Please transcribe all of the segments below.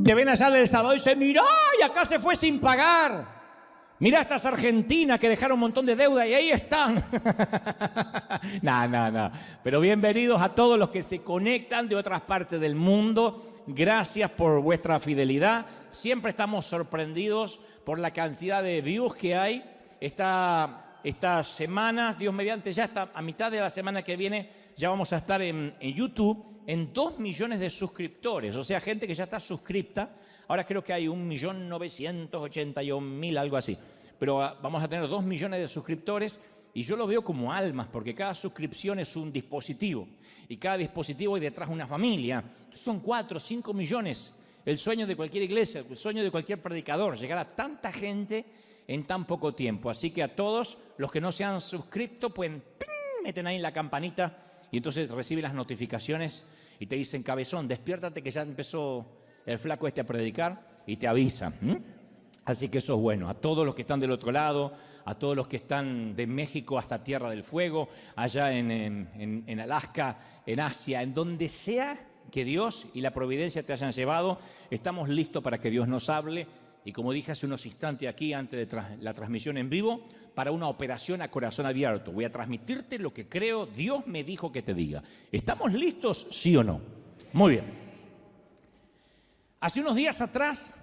Te ven allá del Salvador y dicen, mirá, y acá se fue sin pagar. Mirá estas argentinas que dejaron un montón de deuda y ahí están. No. Pero bienvenidos a todos los que se conectan de otras partes del mundo. Gracias por vuestra fidelidad. Siempre estamos sorprendidos por la cantidad de views que hay. Estas semanas, Dios mediante, ya hasta a mitad de la semana que viene, ya vamos a estar en YouTube en 2 millones de suscriptores. O sea, gente que ya está suscripta. Ahora creo que hay 1.981.000, algo así. Pero vamos a tener 2 millones de suscriptores y yo lo veo como almas, porque cada suscripción es un dispositivo. Y cada dispositivo hay detrás una familia. Entonces son 4 o 5 millones. El sueño de cualquier iglesia, el sueño de cualquier predicador, llegar a tanta gente en tan poco tiempo. Así que a todos los que no se han suscrito, pues meten ahí en la campanita y entonces reciben las notificaciones y te dicen, cabezón, despiértate que ya empezó el flaco a predicar, y te avisa. Así que eso es bueno. A todos los que están del otro lado, a todos los que están de México hasta Tierra del Fuego, allá en Alaska, en Asia, en donde sea que Dios y la providencia te hayan llevado, estamos listos para que Dios nos hable. Y como dije hace unos instantes aquí, antes de la transmisión en vivo, para una operación a corazón abierto. Voy a transmitirte lo que creo Dios me dijo que te diga. ¿Estamos listos, sí o no? Muy bien. Hace unos días atrás,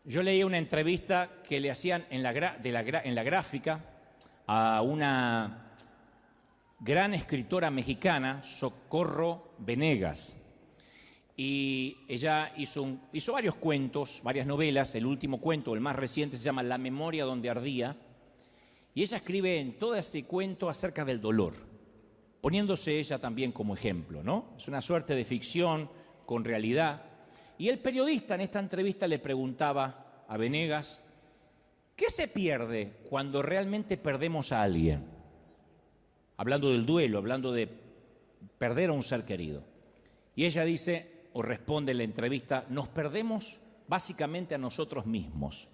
yo leí una entrevista que le hacían en la gráfica a una gran escritora mexicana, Socorro Venegas. Y ella hizo varios cuentos, varias novelas. El último cuento, el más reciente, se llama La memoria donde ardía. Y ella escribe en todo ese cuento acerca del dolor, poniéndose ella también como ejemplo, ¿no? Es una suerte de ficción con realidad. Y el periodista en esta entrevista le preguntaba a Venegas, ¿qué se pierde cuando realmente perdemos a alguien? Hablando del duelo, hablando de perder a un ser querido. Y ella dice, o responde en la entrevista, nos perdemos básicamente a nosotros mismos.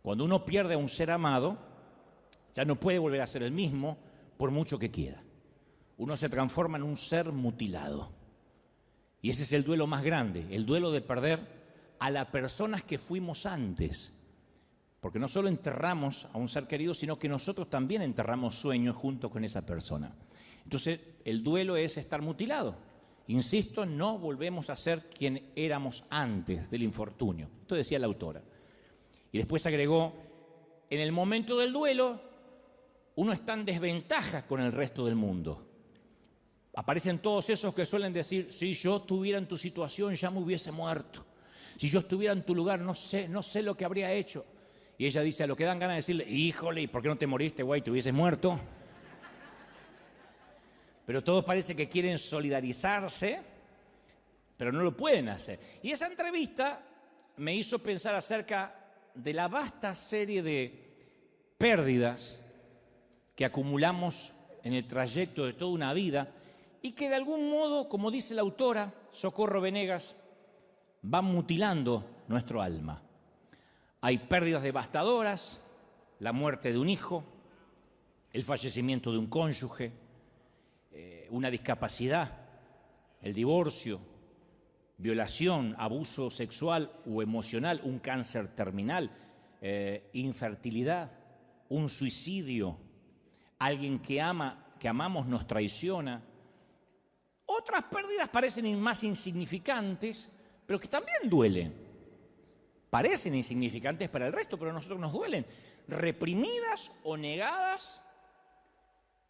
Cuando uno pierde a un ser amado, ya no puede volver a ser el mismo por mucho que quiera. Uno se transforma en un ser mutilado. Y ese es el duelo más grande, el duelo de perder a las personas que fuimos antes. Porque no solo enterramos a un ser querido, sino que nosotros también enterramos sueños junto con esa persona. Entonces, el duelo es estar mutilado. Insisto, no volvemos a ser quien éramos antes del infortunio. Esto decía la autora. Y después agregó, en el momento del duelo, uno está en desventaja con el resto del mundo. Aparecen todos esos que suelen decir, si yo estuviera en tu situación ya me hubiese muerto. Si yo estuviera en tu lugar no sé lo que habría hecho. Y ella dice, a lo que dan ganas de decirle, híjole, ¿y por qué no te moriste, güey? ¿Te hubieses muerto? Pero todos parece que quieren solidarizarse, pero no lo pueden hacer. Y esa entrevista me hizo pensar acerca de la vasta serie de pérdidas que acumulamos en el trayecto de toda una vida y que de algún modo, como dice la autora, Socorro Venegas, van mutilando nuestro alma. Hay pérdidas devastadoras, la muerte de un hijo, el fallecimiento de un cónyuge, una discapacidad, el divorcio, violación, abuso sexual o emocional, un cáncer terminal, infertilidad, un suicidio, alguien que amamos nos traiciona. Otras pérdidas parecen más insignificantes, pero que también duelen. Parecen insignificantes para el resto, pero a nosotros nos duelen. Reprimidas o negadas,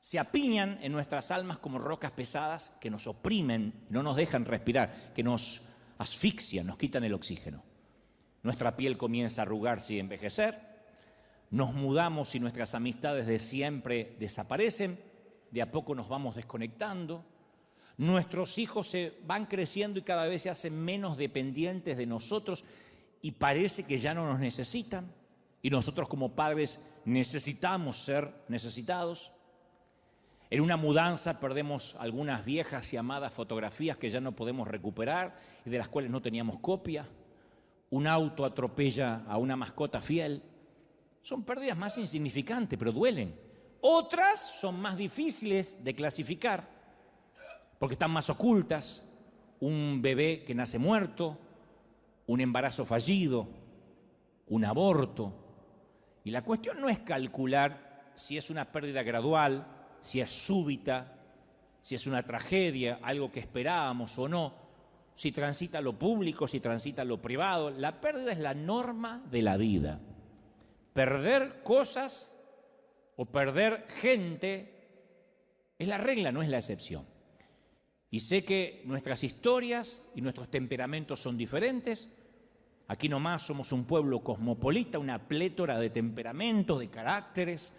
se apiñan en nuestras almas como rocas pesadas que nos oprimen, no nos dejan respirar, que nos asfixian, nos quitan el oxígeno. Nuestra piel comienza a arrugarse y envejecer. Nos mudamos y nuestras amistades de siempre desaparecen. De a poco nos vamos desconectando. Nuestros hijos se van creciendo y cada vez se hacen menos dependientes de nosotros y parece que ya no nos necesitan. Y nosotros como padres necesitamos ser necesitados. En una mudanza perdemos algunas viejas y amadas fotografías que ya no podemos recuperar y de las cuales no teníamos copia. Un auto atropella a una mascota fiel. Son pérdidas más insignificantes, pero duelen. Otras son más difíciles de clasificar porque están más ocultas. Un bebé que nace muerto, un embarazo fallido, un aborto. Y la cuestión no es calcular si es una pérdida gradual, si es súbita, si es una tragedia, algo que esperábamos o no, si transita lo público, si transita lo privado. La pérdida es la norma de la vida. Perder cosas o perder gente es la regla, no es la excepción. Y sé que nuestras historias y nuestros temperamentos son diferentes. Aquí nomás somos un pueblo cosmopolita, una plétora de temperamentos, de caracteres,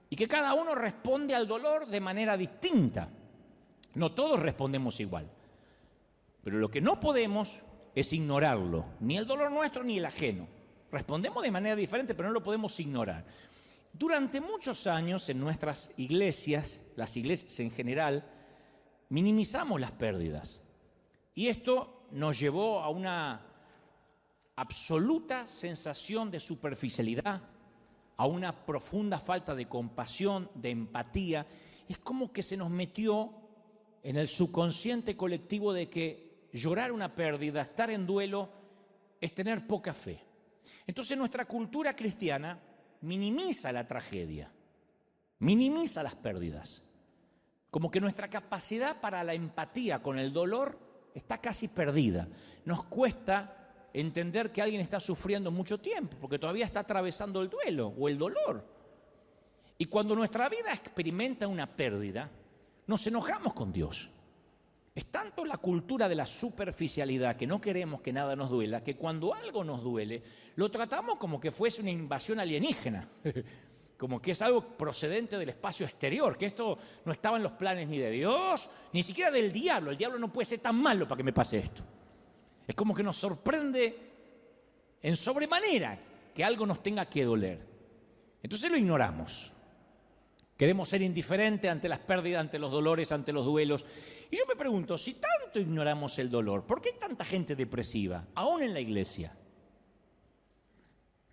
y que cada uno responde al dolor de manera distinta. No todos respondemos igual. Pero lo que no podemos es ignorarlo, ni el dolor nuestro ni el ajeno. Respondemos de manera diferente, pero no lo podemos ignorar. Durante muchos años en nuestras iglesias, las iglesias en general, minimizamos las pérdidas. Y esto nos llevó a una absoluta sensación de superficialidad, a una profunda falta de compasión, de empatía. Es como que se nos metió en el subconsciente colectivo de que llorar una pérdida, estar en duelo, es tener poca fe. Entonces nuestra cultura cristiana minimiza la tragedia, minimiza las pérdidas. Como que nuestra capacidad para la empatía con el dolor está casi perdida. Nos cuesta entender que alguien está sufriendo mucho tiempo, porque todavía está atravesando el duelo o el dolor. Y cuando nuestra vida experimenta una pérdida, nos enojamos con Dios. Es tanto la cultura de la superficialidad, que no queremos que nada nos duela, que cuando algo nos duele, lo tratamos como que fuese una invasión alienígena, como que es algo procedente del espacio exterior, que esto no estaba en los planes ni de Dios, ni siquiera del diablo. El diablo no puede ser tan malo para que me pase esto. Es como que nos sorprende en sobremanera que algo nos tenga que doler. Entonces lo ignoramos. Queremos ser indiferentes ante las pérdidas, ante los dolores, ante los duelos. Y yo me pregunto, si tanto ignoramos el dolor, ¿por qué hay tanta gente depresiva, aún en la iglesia?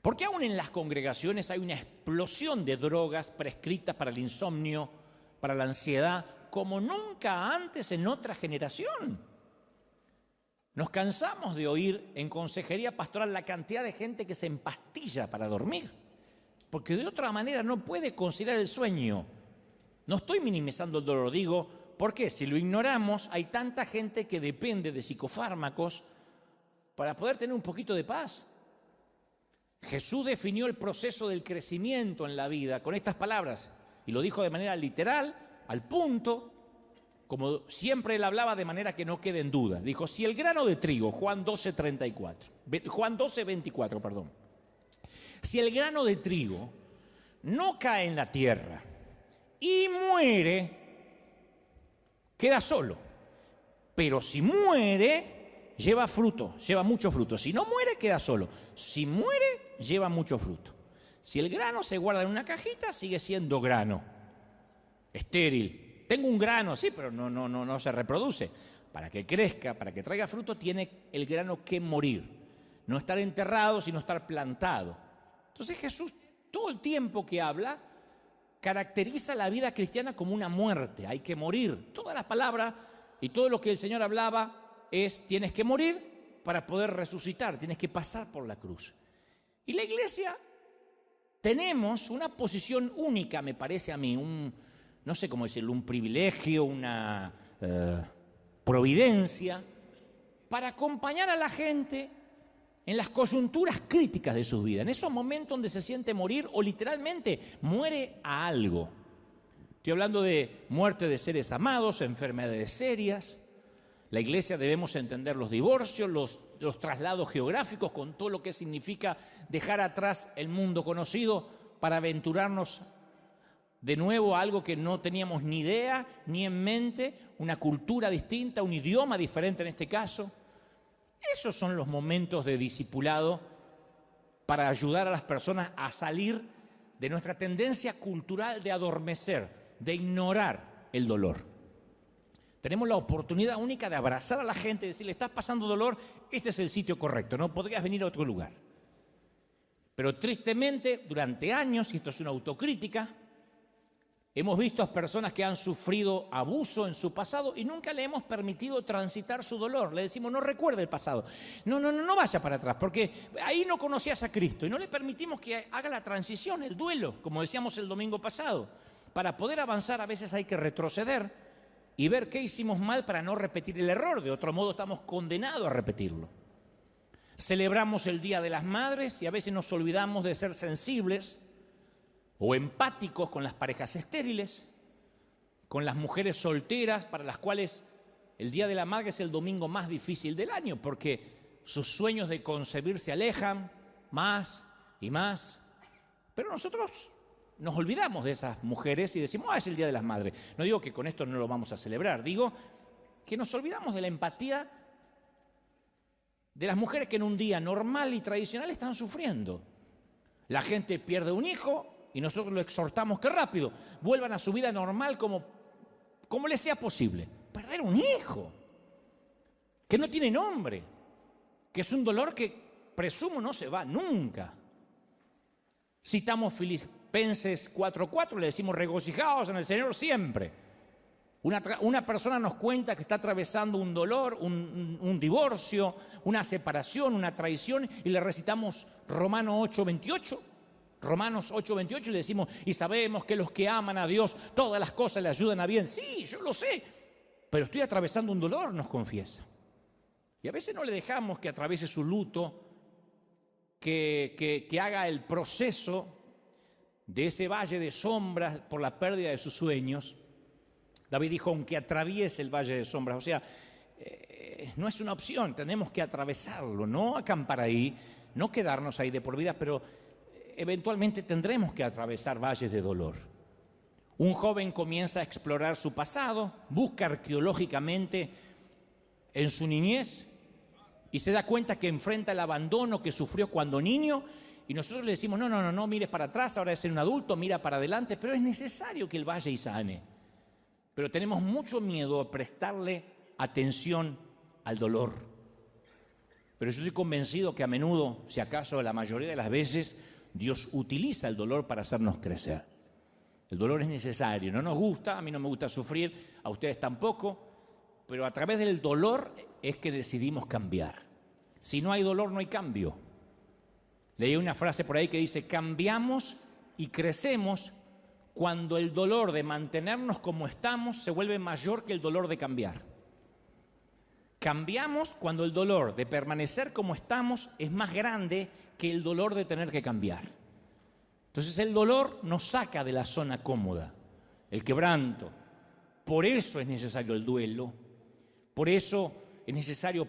¿Por qué aún en las congregaciones hay una explosión de drogas prescritas para el insomnio, para la ansiedad, como nunca antes en otra generación? Nos cansamos de oír en consejería pastoral la cantidad de gente que se empastilla para dormir, porque de otra manera no puede conciliar el sueño. No estoy minimizando el dolor, digo, ¿por qué? Si lo ignoramos, hay tanta gente que depende de psicofármacos para poder tener un poquito de paz. Jesús definió el proceso del crecimiento en la vida con estas palabras, y lo dijo de manera literal, al punto, como siempre él hablaba de manera que no quede en duda. Dijo, si el grano de trigo, Juan 12:24, perdón. Si el grano de trigo no cae en la tierra y muere, queda solo. Pero si muere, lleva fruto, lleva mucho fruto. Si no muere, queda solo. Si muere, lleva mucho fruto. Si el grano se guarda en una cajita, sigue siendo grano, estéril. Tengo un grano, sí, pero no se reproduce. Para que crezca, para que traiga fruto, tiene el grano que morir. No estar enterrado, sino estar plantado. Entonces Jesús, todo el tiempo que habla, caracteriza la vida cristiana como una muerte. Hay que morir. Toda la palabra y todo lo que el Señor hablaba es, tienes que morir para poder resucitar, tienes que pasar por la cruz. Y la iglesia tenemos una posición única, me parece a mí, no sé cómo decirlo, un privilegio, una providencia, para acompañar a la gente en las coyunturas críticas de su vida, en esos momentos donde se siente morir o literalmente muere a algo. Estoy hablando de muerte de seres amados, enfermedades serias. La iglesia debemos entender los divorcios, los traslados geográficos, con todo lo que significa dejar atrás el mundo conocido para aventurarnos de nuevo a algo que no teníamos ni idea ni en mente, una cultura distinta, un idioma diferente en este caso. Esos son los momentos de discipulado para ayudar a las personas a salir de nuestra tendencia cultural de adormecer, de ignorar el dolor. Tenemos la oportunidad única de abrazar a la gente y decirle, estás pasando dolor, este es el sitio correcto, no podrías venir a otro lugar. Pero tristemente, durante años, y esto es una autocrítica, Hemos visto a personas que han sufrido abuso en su pasado y nunca le hemos permitido transitar su dolor. Le decimos, no recuerde el pasado. No vaya para atrás, porque ahí no conocías a Cristo. Y no le permitimos que haga la transición, el duelo, como decíamos el domingo pasado. Para poder avanzar a veces hay que retroceder y ver qué hicimos mal para no repetir el error. De otro modo estamos condenados a repetirlo. Celebramos el Día de las Madres y a veces nos olvidamos de ser sensibles o empáticos con las parejas estériles, con las mujeres solteras para las cuales el Día de la Madre es el domingo más difícil del año porque sus sueños de concebir se alejan más y más. Pero nosotros nos olvidamos de esas mujeres y decimos, es el Día de las Madres. No digo que con esto no lo vamos a celebrar, digo que nos olvidamos de la empatía de las mujeres que en un día normal y tradicional están sufriendo. La gente pierde un hijo y nosotros lo exhortamos que rápido vuelvan a su vida normal como les sea posible. Perder un hijo que no tiene nombre, que es un dolor que presumo no se va nunca. Citamos Filipenses 4:4, le decimos regocijaos en el Señor siempre. Una persona nos cuenta que está atravesando un dolor, un divorcio, una separación, una traición y le recitamos Romanos 8:28 y le decimos, y sabemos que los que aman a Dios, todas las cosas le ayudan a bien. Sí, yo lo sé, pero estoy atravesando un dolor, nos confiesa. Y a veces no le dejamos que atraviese su luto, que haga el proceso de ese valle de sombras por la pérdida de sus sueños. David dijo, aunque atraviese el valle de sombras, o sea, no es una opción, tenemos que atravesarlo, no acampar ahí, no quedarnos ahí de por vida, pero eventualmente tendremos que atravesar valles de dolor. Un joven comienza a explorar su pasado, busca arqueológicamente en su niñez y se da cuenta que enfrenta el abandono que sufrió cuando niño y nosotros le decimos, no mires para atrás, ahora es ser un adulto, mira para adelante, pero es necesario que él vaya y sane. Pero tenemos mucho miedo a prestarle atención al dolor. Pero yo estoy convencido que a menudo, si acaso la mayoría de las veces, Dios utiliza el dolor para hacernos crecer. El dolor es necesario, no nos gusta, a mí no me gusta sufrir, a ustedes tampoco, pero a través del dolor es que decidimos cambiar. Si no hay dolor, no hay cambio. Leí una frase por ahí que dice, cambiamos y crecemos cuando el dolor de mantenernos como estamos se vuelve mayor que el dolor de cambiar. Cambiamos cuando el dolor de permanecer como estamos es más grande que el dolor de tener que cambiar. Entonces el dolor nos saca de la zona cómoda, el quebranto. Por eso es necesario el duelo, por eso es necesario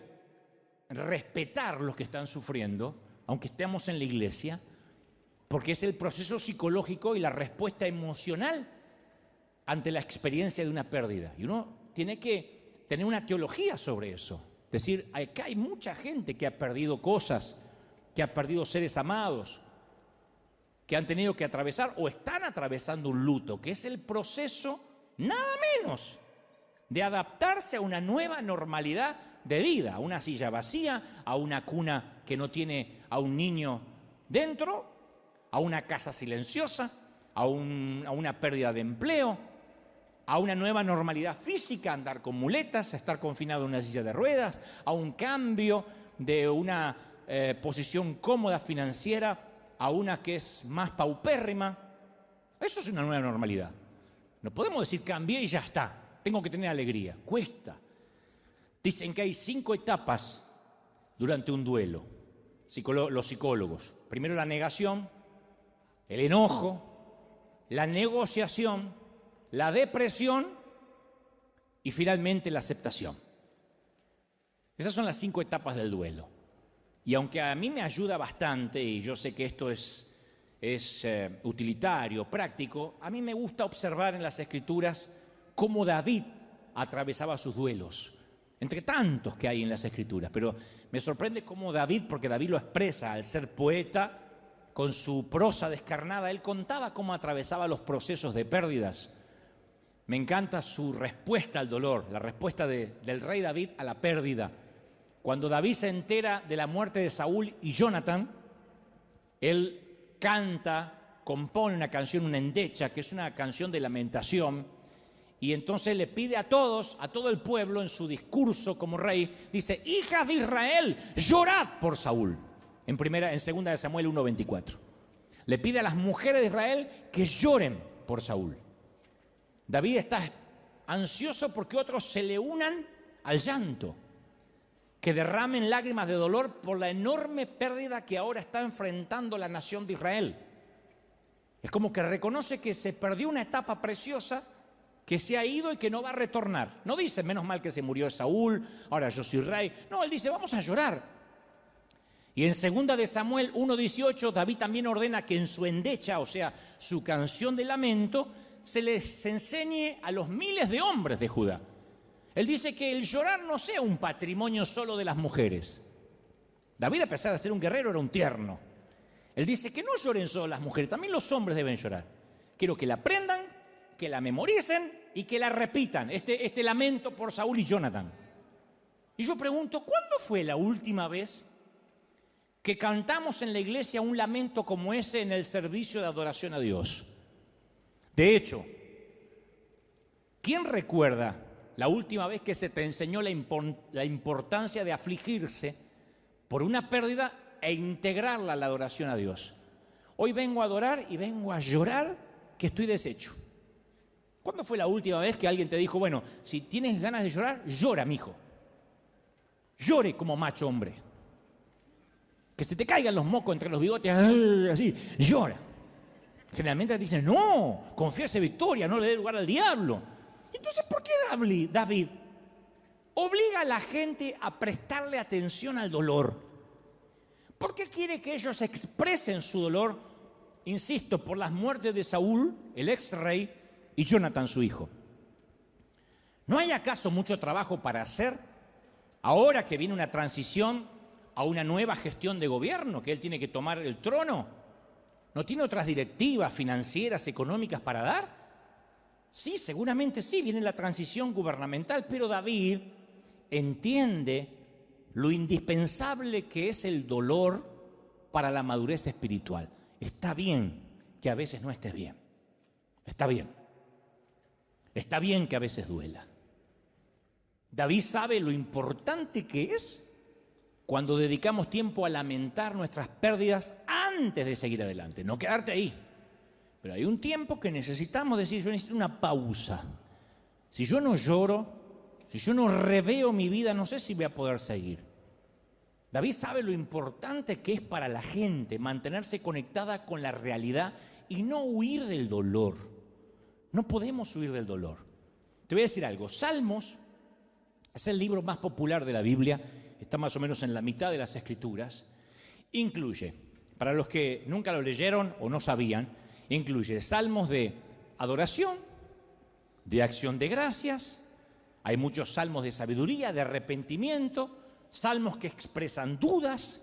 respetar los que están sufriendo, aunque estemos en la iglesia, porque es el proceso psicológico y la respuesta emocional ante la experiencia de una pérdida. Y uno tiene que tener una teología sobre eso. Es decir, acá hay mucha gente que ha perdido cosas, que ha perdido seres amados, que han tenido que atravesar o están atravesando un luto, que es el proceso, nada menos, de adaptarse a una nueva normalidad de vida, a una silla vacía, a una cuna que no tiene a un niño dentro, a una casa silenciosa, a una pérdida de empleo, a una nueva normalidad física, andar con muletas, a estar confinado en una silla de ruedas, a un cambio de una posición cómoda financiera a una que es más paupérrima. Eso es una nueva normalidad. No podemos decir cambié y ya está, tengo que tener alegría. Cuesta. Dicen que hay 5 etapas durante un duelo, los psicólogos. Primero la negación, el enojo, la negociación, la depresión y finalmente la aceptación. Esas son las 5 etapas del duelo. Y aunque a mí me ayuda bastante, y yo sé que esto es utilitario, práctico, a mí me gusta observar en las Escrituras cómo David atravesaba sus duelos, entre tantos que hay en las Escrituras. Pero me sorprende cómo David, porque David lo expresa al ser poeta, con su prosa descarnada, él contaba cómo atravesaba los procesos de pérdidas. Me encanta su respuesta al dolor, la respuesta del rey David a la pérdida. Cuando David se entera de la muerte de Saúl y Jonatán, él canta compone una canción, una endecha, que es una canción de lamentación, y entonces le pide a todos, a todo el pueblo, en su discurso como rey, dice: hijas de Israel, llorad por Saúl. En segunda de Samuel 1:24. Le pide a las mujeres de Israel que lloren por Saúl. David está ansioso porque otros se le unan al llanto, que derramen lágrimas de dolor por la enorme pérdida que ahora está enfrentando la nación de Israel. Es como que reconoce que se perdió una etapa preciosa, que se ha ido y que no va a retornar. No dice: menos mal que se murió Saúl, ahora yo soy rey. No, él dice: vamos a llorar. Y en segunda de Samuel 1:18, David también ordena que en su endecha, o sea, su canción de lamento, se les enseñe a los miles de hombres de Judá. Él dice que el llorar no sea un patrimonio solo de las mujeres. David, a pesar de ser un guerrero, era un tierno. Él dice que no lloren solo las mujeres, también los hombres deben llorar. Quiero que la aprendan, que la memoricen y que la repitan, este lamento por Saúl y Jonathan. Y yo pregunto, ¿cuándo fue la última vez que cantamos en la iglesia un lamento como ese en el servicio de adoración a Dios? De hecho, ¿quién recuerda la última vez que se te enseñó la importancia de afligirse por una pérdida e integrarla a la adoración a Dios? Hoy vengo a adorar y vengo a llorar que estoy deshecho. ¿Cuándo fue la última vez que alguien te dijo: bueno, si tienes ganas de llorar, llora, mijo? Llore como macho hombre. Que se te caigan los mocos entre los bigotes, así, llora. Generalmente te dicen: no, confiese victoria, no le dé lugar al diablo. Entonces, ¿por qué David obliga a la gente a prestarle atención al dolor? ¿Por qué quiere que ellos expresen su dolor, insisto, por las muertes de Saúl, el ex rey, y Jonathan, su hijo? ¿No hay acaso mucho trabajo para hacer ahora que viene una transición a una nueva gestión de gobierno, que él tiene que tomar el trono? ¿No tiene otras directivas financieras, económicas para dar? Sí, seguramente sí, viene la transición gubernamental, pero David entiende lo indispensable que es el dolor para la madurez espiritual. Está bien que a veces no estés bien. Está bien. Está bien que a veces duela. David sabe lo importante que es cuando dedicamos tiempo a lamentar nuestras pérdidas antes de seguir adelante, no quedarte ahí. Pero hay un tiempo que necesitamos decir: yo necesito una pausa. Si yo no lloro, si yo no reveo mi vida, no sé si voy a poder seguir. David sabe lo importante que es para la gente mantenerse conectada con la realidad y no huir del dolor. No podemos huir del dolor. Te voy a decir algo: Salmos es el libro más popular de la Biblia, está más o menos en la mitad de las Escrituras. Incluye, para los que nunca lo leyeron o no sabían, incluye salmos de adoración, de acción de gracias, hay muchos salmos de sabiduría, de arrepentimiento, salmos que expresan dudas,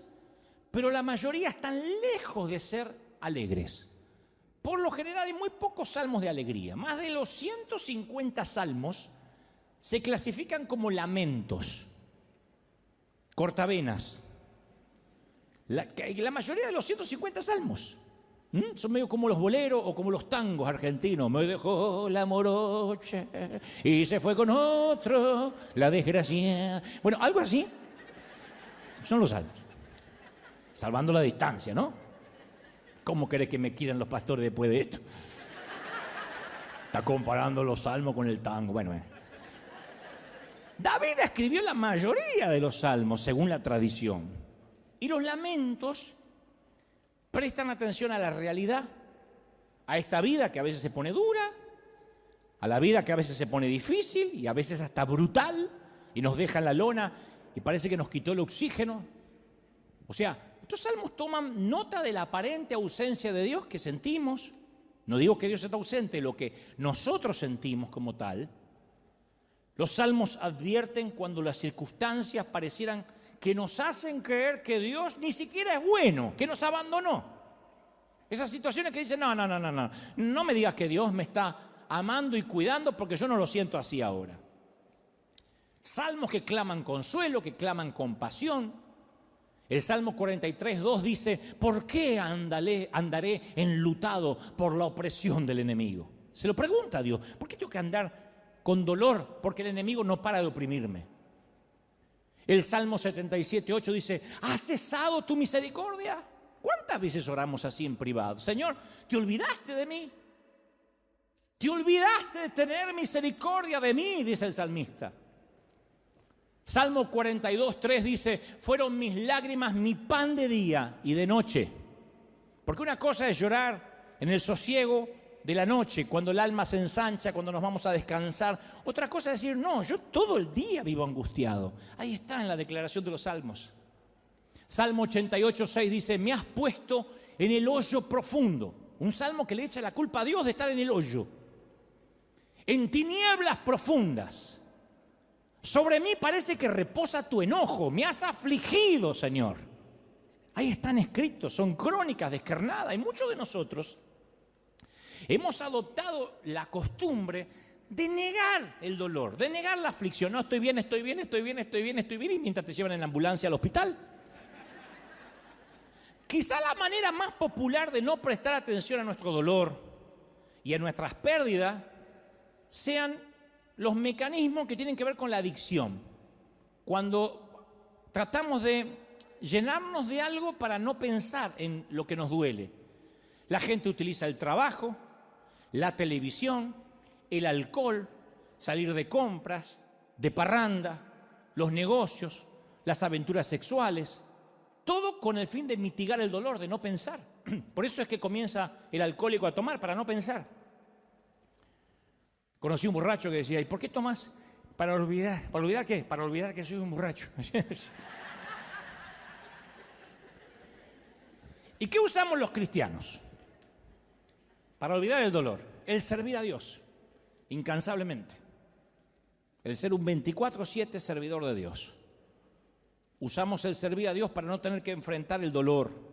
pero la mayoría están lejos de ser alegres. Por lo general hay muy pocos salmos de alegría. Más de los 150 salmos se clasifican como lamentos, cortavenas. La mayoría de los 150 salmos son medio como los boleros o como los tangos argentinos. Me dejó la morocha y se fue con otro, la desgracia. Bueno, algo así son los salmos. Salvando la distancia, ¿no? ¿Cómo querés que me quieran los pastores después de esto? Está comparando los salmos con el tango. Bueno. David escribió la mayoría de los salmos según la tradición. Y los lamentos prestan atención a la realidad, a esta vida que a veces se pone dura, a la vida que a veces se pone difícil y a veces hasta brutal y nos deja en la lona y parece que nos quitó el oxígeno. O sea, estos salmos toman nota de la aparente ausencia de Dios que sentimos. No digo que Dios está ausente, lo que nosotros sentimos como tal. Los salmos advierten cuando las circunstancias parecieran que nos hacen creer que Dios ni siquiera es bueno, que nos abandonó. Esas situaciones que dicen: no me digas que Dios me está amando y cuidando porque yo no lo siento así ahora. Salmos que claman consuelo, que claman compasión. El Salmo 43:2 dice, ¿por qué andaré enlutado por la opresión del enemigo? Se lo pregunta a Dios, ¿por qué tengo que andar con dolor? Porque el enemigo no para de oprimirme. El Salmo 77:8 dice, ¿has cesado tu misericordia? ¿Cuántas veces oramos así en privado? Señor, ¿te olvidaste de mí? ¿Te olvidaste de tener misericordia de mí? Dice el salmista. Salmo 42:3 dice, fueron mis lágrimas mi pan de día y de noche. Porque una cosa es llorar en el sosiego de la noche, cuando el alma se ensancha, cuando nos vamos a descansar. Otra cosa es decir, no, yo todo el día vivo angustiado. Ahí está en la declaración de los salmos. Salmo 88:6 dice, me has puesto en el hoyo profundo. Un salmo que le echa la culpa a Dios de estar en el hoyo. En tinieblas profundas. Sobre mí parece que reposa tu enojo. Me has afligido, Señor. Ahí están escritos, son crónicas descarnadas. Y muchos de nosotros hemos adoptado la costumbre de negar el dolor, de negar la aflicción. No, estoy bien, estoy bien, estoy bien, estoy bien, estoy bien. Y mientras te llevan en la ambulancia al hospital. Quizá la manera más popular de no prestar atención a nuestro dolor y a nuestras pérdidas sean los mecanismos que tienen que ver con la adicción. Cuando tratamos de llenarnos de algo para no pensar en lo que nos duele. La gente utiliza el trabajo, la televisión, el alcohol, salir de compras, de parranda, los negocios, las aventuras sexuales, todo con el fin de mitigar el dolor, de no pensar. Por eso es que comienza el alcohólico a tomar, para no pensar. Conocí un borracho que decía, ¿y por qué tomas? Para olvidar. ¿Para olvidar qué? Para olvidar que soy un borracho. ¿Y qué usamos los cristianos? Para olvidar el dolor. El servir a Dios, incansablemente. El ser un 24/7 servidor de Dios. Usamos el servir a Dios para no tener que enfrentar el dolor.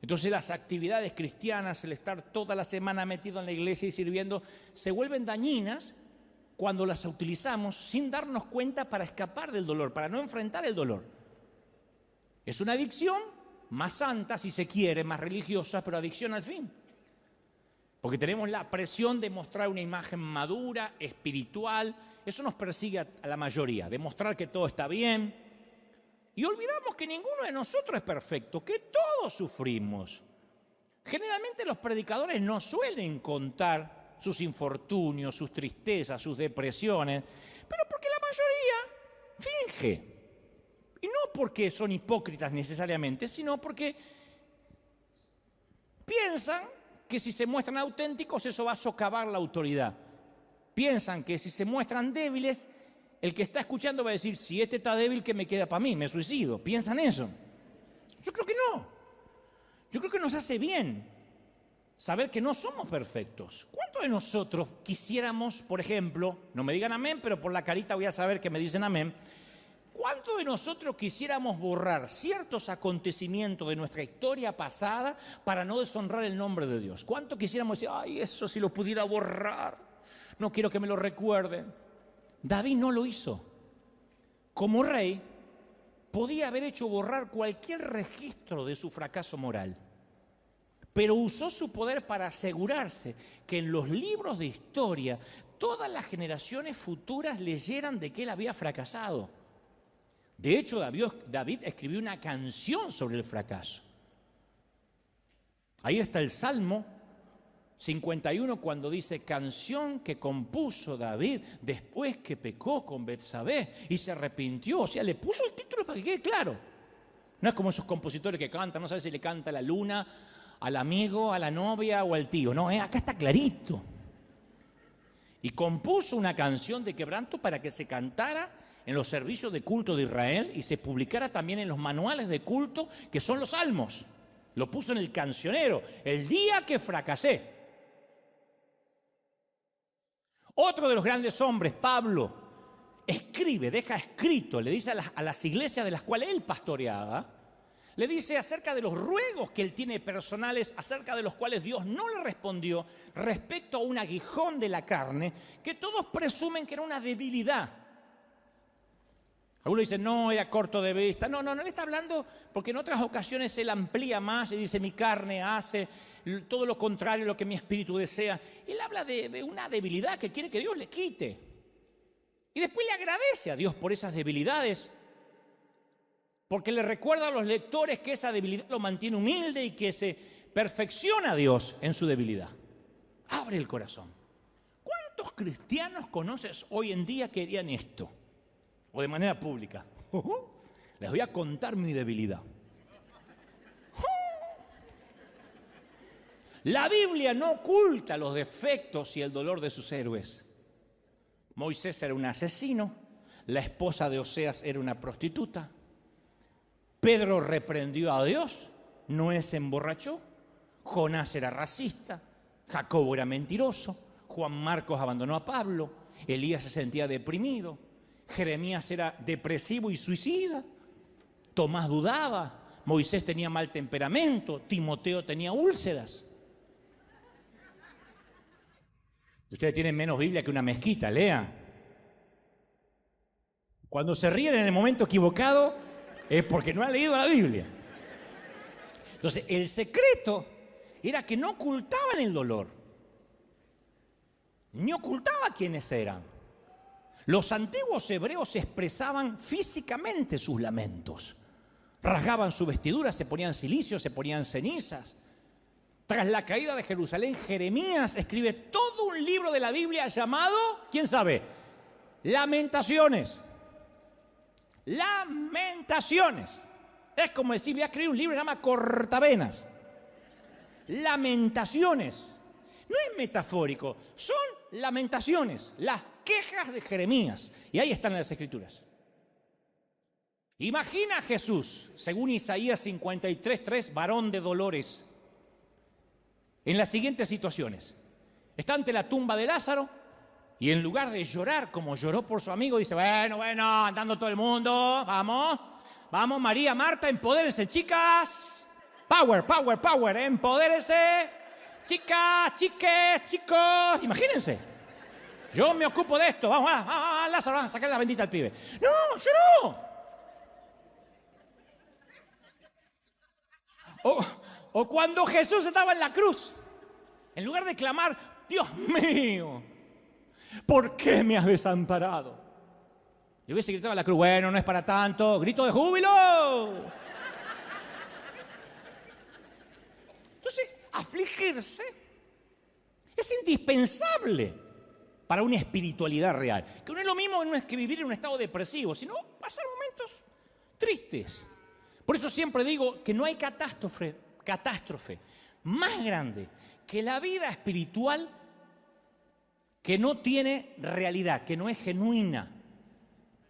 Entonces las actividades cristianas, el estar toda la semana metido en la iglesia y sirviendo, se vuelven dañinas cuando las utilizamos sin darnos cuenta para escapar del dolor, para no enfrentar el dolor. Es una adicción más santa, si se quiere, más religiosa, pero adicción al fin. Porque tenemos la presión de mostrar una imagen madura, espiritual. Eso nos persigue a la mayoría, demostrar que todo está bien. Y olvidamos que ninguno de nosotros es perfecto, que todos sufrimos. Generalmente los predicadores no suelen contar sus infortunios, sus tristezas, sus depresiones, pero porque la mayoría finge. Y no porque son hipócritas necesariamente, sino porque piensan que si se muestran auténticos eso va a socavar la autoridad. Piensan que si se muestran débiles, el que está escuchando va a decir, si este está débil, ¿qué me queda para mí? Me suicido. ¿Piensan eso? Yo creo que no. Yo creo que nos hace bien saber que no somos perfectos. ¿Cuántos de nosotros quisiéramos, por ejemplo, no me digan amén, pero por la carita voy a saber que me dicen amén, ¿cuántos de nosotros quisiéramos borrar ciertos acontecimientos de nuestra historia pasada para no deshonrar el nombre de Dios? ¿Cuánto quisiéramos decir, ay, eso si lo pudiera borrar, no quiero que me lo recuerden? David no lo hizo. Como rey, podía haber hecho borrar cualquier registro de su fracaso moral, pero usó su poder para asegurarse que en los libros de historia todas las generaciones futuras leyeran de que él había fracasado. De hecho, David escribió una canción sobre el fracaso. Ahí está el Salmo 51 cuando dice, canción que compuso David después que pecó con Betsabé y se arrepintió. O sea, le puso el título para que quede claro. No es como esos compositores que cantan, no sabes si le canta a la luna, al amigo, a la novia o al tío. No, acá está clarito. Y compuso una canción de quebranto para que se cantara en los servicios de culto de Israel y se publicara también en los manuales de culto que son los salmos. Lo puso en el cancionero, el día que fracasé. Otro de los grandes hombres, Pablo, escribe, deja escrito, le dice a las iglesias de las cuales él pastoreaba, le dice acerca de los ruegos que él tiene personales, acerca de los cuales Dios no le respondió respecto a un aguijón de la carne, que todos presumen que era una debilidad. Algunos dicen, no, era corto de vista. No, él está hablando porque en otras ocasiones él amplía más y dice, mi carne hace todo lo contrario a lo que mi espíritu desea. Él habla de una debilidad que quiere que Dios le quite. Y después le agradece a Dios por esas debilidades, porque le recuerda a los lectores que esa debilidad lo mantiene humilde y que se perfecciona a Dios en su debilidad. Abre el corazón. ¿Cuántos cristianos conoces hoy en día que harían esto? O de manera pública. Les voy a contar mi debilidad. La Biblia no oculta los defectos y el dolor de sus héroes. Moisés era un asesino, la esposa de Oseas era una prostituta, Pedro reprendió a Dios, Noé se emborrachó, Jonás era racista, Jacobo era mentiroso, Juan Marcos abandonó a Pablo, Elías se sentía deprimido, Jeremías era depresivo y suicida, Tomás dudaba, Moisés tenía mal temperamento, Timoteo tenía úlceras. Ustedes tienen menos Biblia que una mezquita, lean. Cuando se ríen en el momento equivocado es porque no han leído la Biblia. Entonces, el secreto era que no ocultaban el dolor, ni ocultaba quiénes eran. Los antiguos hebreos expresaban físicamente sus lamentos. Rasgaban su vestidura, se ponían cilicio, se ponían cenizas. Tras la caída de Jerusalén, Jeremías escribe todo un libro de la Biblia llamado, ¿quién sabe? Lamentaciones. Lamentaciones. Es como decir, voy a escribir un libro que se llama Cortavenas. Lamentaciones. No es metafórico, son lamentaciones, las quejas de Jeremías. Y ahí están en las Escrituras. Imagina a Jesús, según Isaías 53:3, varón de dolores, en las siguientes situaciones. Está ante la tumba de Lázaro y en lugar de llorar como lloró por su amigo, dice, bueno, andando todo el mundo, vamos, María, Marta, empodérense, chicas. Power, empodérense. Chicas, chiques, chicos, imagínense. Yo me ocupo de esto, vamos, Lázaro, vamos a sacar la bendita al pibe. No, lloró. O cuando Jesús estaba en la cruz, en lugar de clamar, Dios mío, ¿por qué me has desamparado? Yo hubiese gritado a la cruz, bueno, no es para tanto, grito de júbilo. Entonces, afligirse es indispensable para una espiritualidad real. Que no es lo mismo que vivir en un estado depresivo, sino pasar momentos tristes. Por eso siempre digo que no hay catástrofe más grande que la vida espiritual que no tiene realidad, que no es genuina.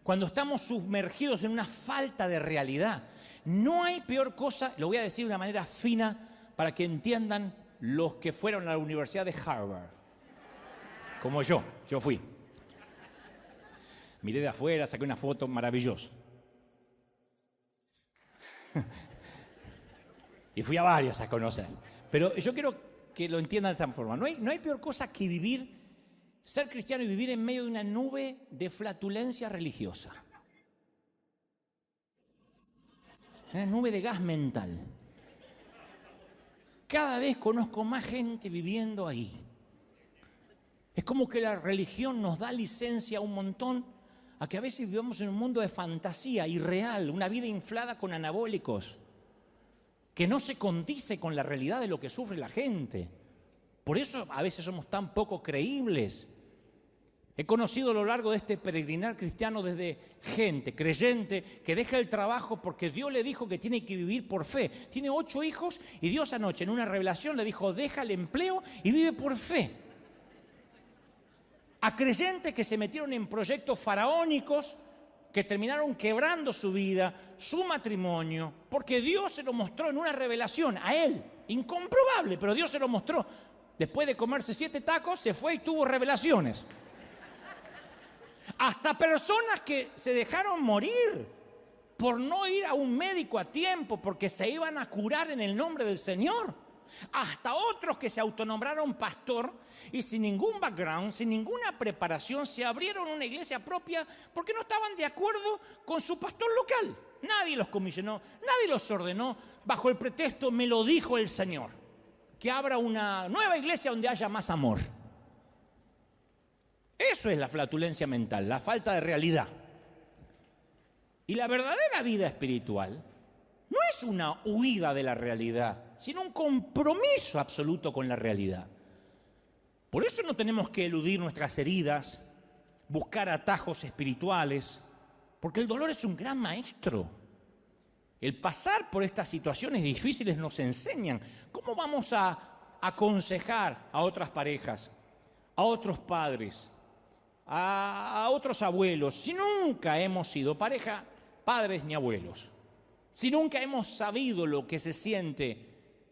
Cuando estamos sumergidos en una falta de realidad, no hay peor cosa, lo voy a decir de una manera fina para que entiendan los que fueron a la Universidad de Harvard, como yo fui. Miré de afuera, saqué una foto maravillosa. Y fui a varias a conocer. Pero yo quiero que lo entiendan de esta forma. No hay peor cosa que ser cristiano y vivir en medio de una nube de flatulencia religiosa. Una nube de gas mental. Cada vez conozco más gente viviendo ahí. Es como que la religión nos da licencia un montón a que a veces vivamos en un mundo de fantasía irreal, una vida inflada con anabólicos, que no se condice con la realidad de lo que sufre la gente. Por eso a veces somos tan poco creíbles. He conocido a lo largo de este peregrinar cristiano desde gente creyente que deja el trabajo porque Dios le dijo que tiene que vivir por fe. Tiene 8 hijos y Dios anoche en una revelación le dijo, deja el empleo y vive por fe. A creyentes que se metieron en proyectos faraónicos que terminaron quebrando su vida, su matrimonio, porque Dios se lo mostró en una revelación a él, incomprobable, pero Dios se lo mostró. Después de comerse 7 tacos, se fue y tuvo revelaciones. Hasta personas que se dejaron morir por no ir a un médico a tiempo, porque se iban a curar en el nombre del Señor. hasta otros que se autonombraron pastor y sin ningún background, sin ninguna preparación, se abrieron una iglesia propia porque no estaban de acuerdo con su pastor local. Nadie los comisionó, nadie los ordenó bajo el pretexto, me lo dijo el Señor, que abra una nueva iglesia donde haya más amor. Eso es la flatulencia mental, la falta de realidad. Y la verdadera vida espiritual no es una huida de la realidad, sino un compromiso absoluto con la realidad. Por eso no tenemos que eludir nuestras heridas, buscar atajos espirituales, porque el dolor es un gran maestro. El pasar por estas situaciones difíciles nos enseñan cómo vamos a aconsejar a otras parejas, a otros padres, a otros abuelos, si nunca hemos sido pareja, padres ni abuelos, si nunca hemos sabido lo que se siente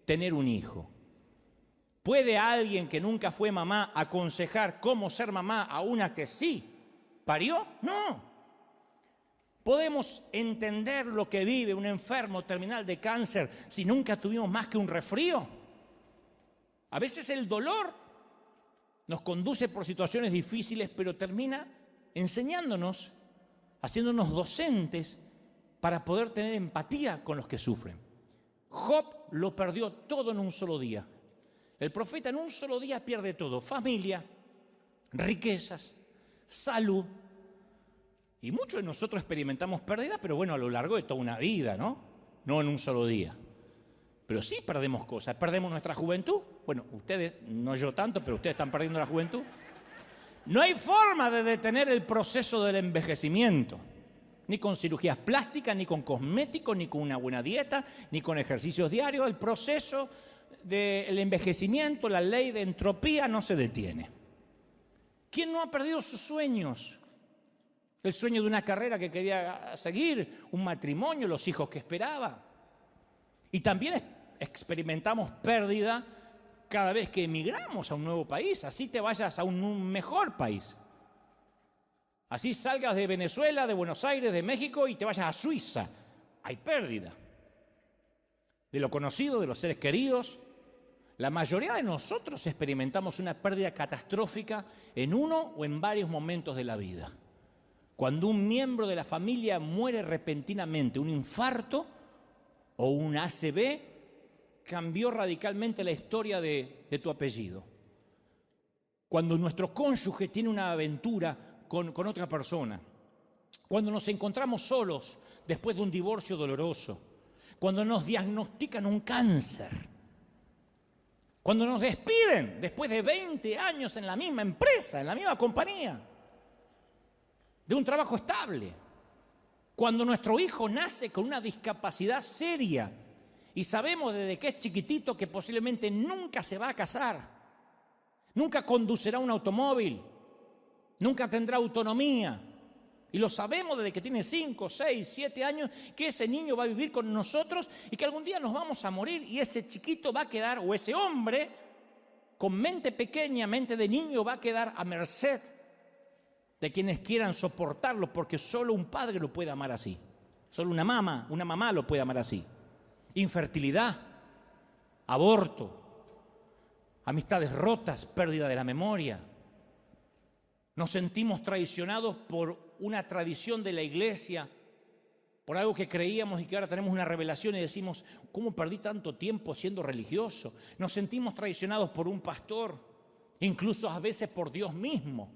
tener un hijo. ¿Puede alguien que nunca fue mamá aconsejar cómo ser mamá a una que sí parió? No. ¿Podemos entender lo que vive un enfermo terminal de cáncer si nunca tuvimos más que un resfrío? A veces el dolor nos conduce por situaciones difíciles, pero termina enseñándonos, haciéndonos docentes para poder tener empatía con los que sufren. Job lo perdió todo en un solo día. El profeta en un solo día pierde todo: familia, riquezas, salud. Y muchos de nosotros experimentamos pérdidas, pero bueno, a lo largo de toda una vida, ¿no? No en un solo día. Pero sí perdemos cosas. Perdemos nuestra juventud. Bueno, ustedes, no yo tanto, pero ustedes están perdiendo la juventud. No hay forma de detener el proceso del envejecimiento. Ni con cirugías plásticas, ni con cosméticos, ni con una buena dieta, ni con ejercicios diarios. El proceso del envejecimiento, la ley de entropía, no se detiene. ¿Quién no ha perdido sus sueños? El sueño de una carrera que quería seguir, un matrimonio, los hijos que esperaba. Y también experimentamos pérdida cada vez que emigramos a un nuevo país. Así te vayas a un mejor país. Así salgas de Venezuela, de Buenos Aires, de México y te vayas a Suiza. Hay pérdida de lo conocido, de los seres queridos. La mayoría de nosotros experimentamos una pérdida catastrófica en uno o en varios momentos de la vida. Cuando un miembro de la familia muere repentinamente, un infarto o un ACV, cambió radicalmente la historia de tu apellido. Cuando nuestro cónyuge tiene una aventura con otra persona. Cuando nos encontramos solos después de un divorcio doloroso. Cuando nos diagnostican un cáncer. Cuando nos despiden después de 20 años en la misma empresa, en la misma compañía. De un trabajo estable. Cuando nuestro hijo nace con una discapacidad seria y sabemos desde que es chiquitito que posiblemente nunca se va a casar, nunca conducirá un automóvil, nunca tendrá autonomía. Y lo sabemos desde que tiene 5, 6, 7 años, que ese niño va a vivir con nosotros y que algún día nos vamos a morir y ese chiquito va a quedar, o ese hombre con mente pequeña, mente de niño, va a quedar a merced de quienes quieran soportarlo, porque solo un padre lo puede amar así. Solo una mamá lo puede amar así. Infertilidad, aborto, amistades rotas, pérdida de la memoria. Nos sentimos traicionados por una tradición de la iglesia, por algo que creíamos y que ahora tenemos una revelación y decimos, ¿cómo perdí tanto tiempo siendo religioso? Nos sentimos traicionados por un pastor, incluso a veces por Dios mismo.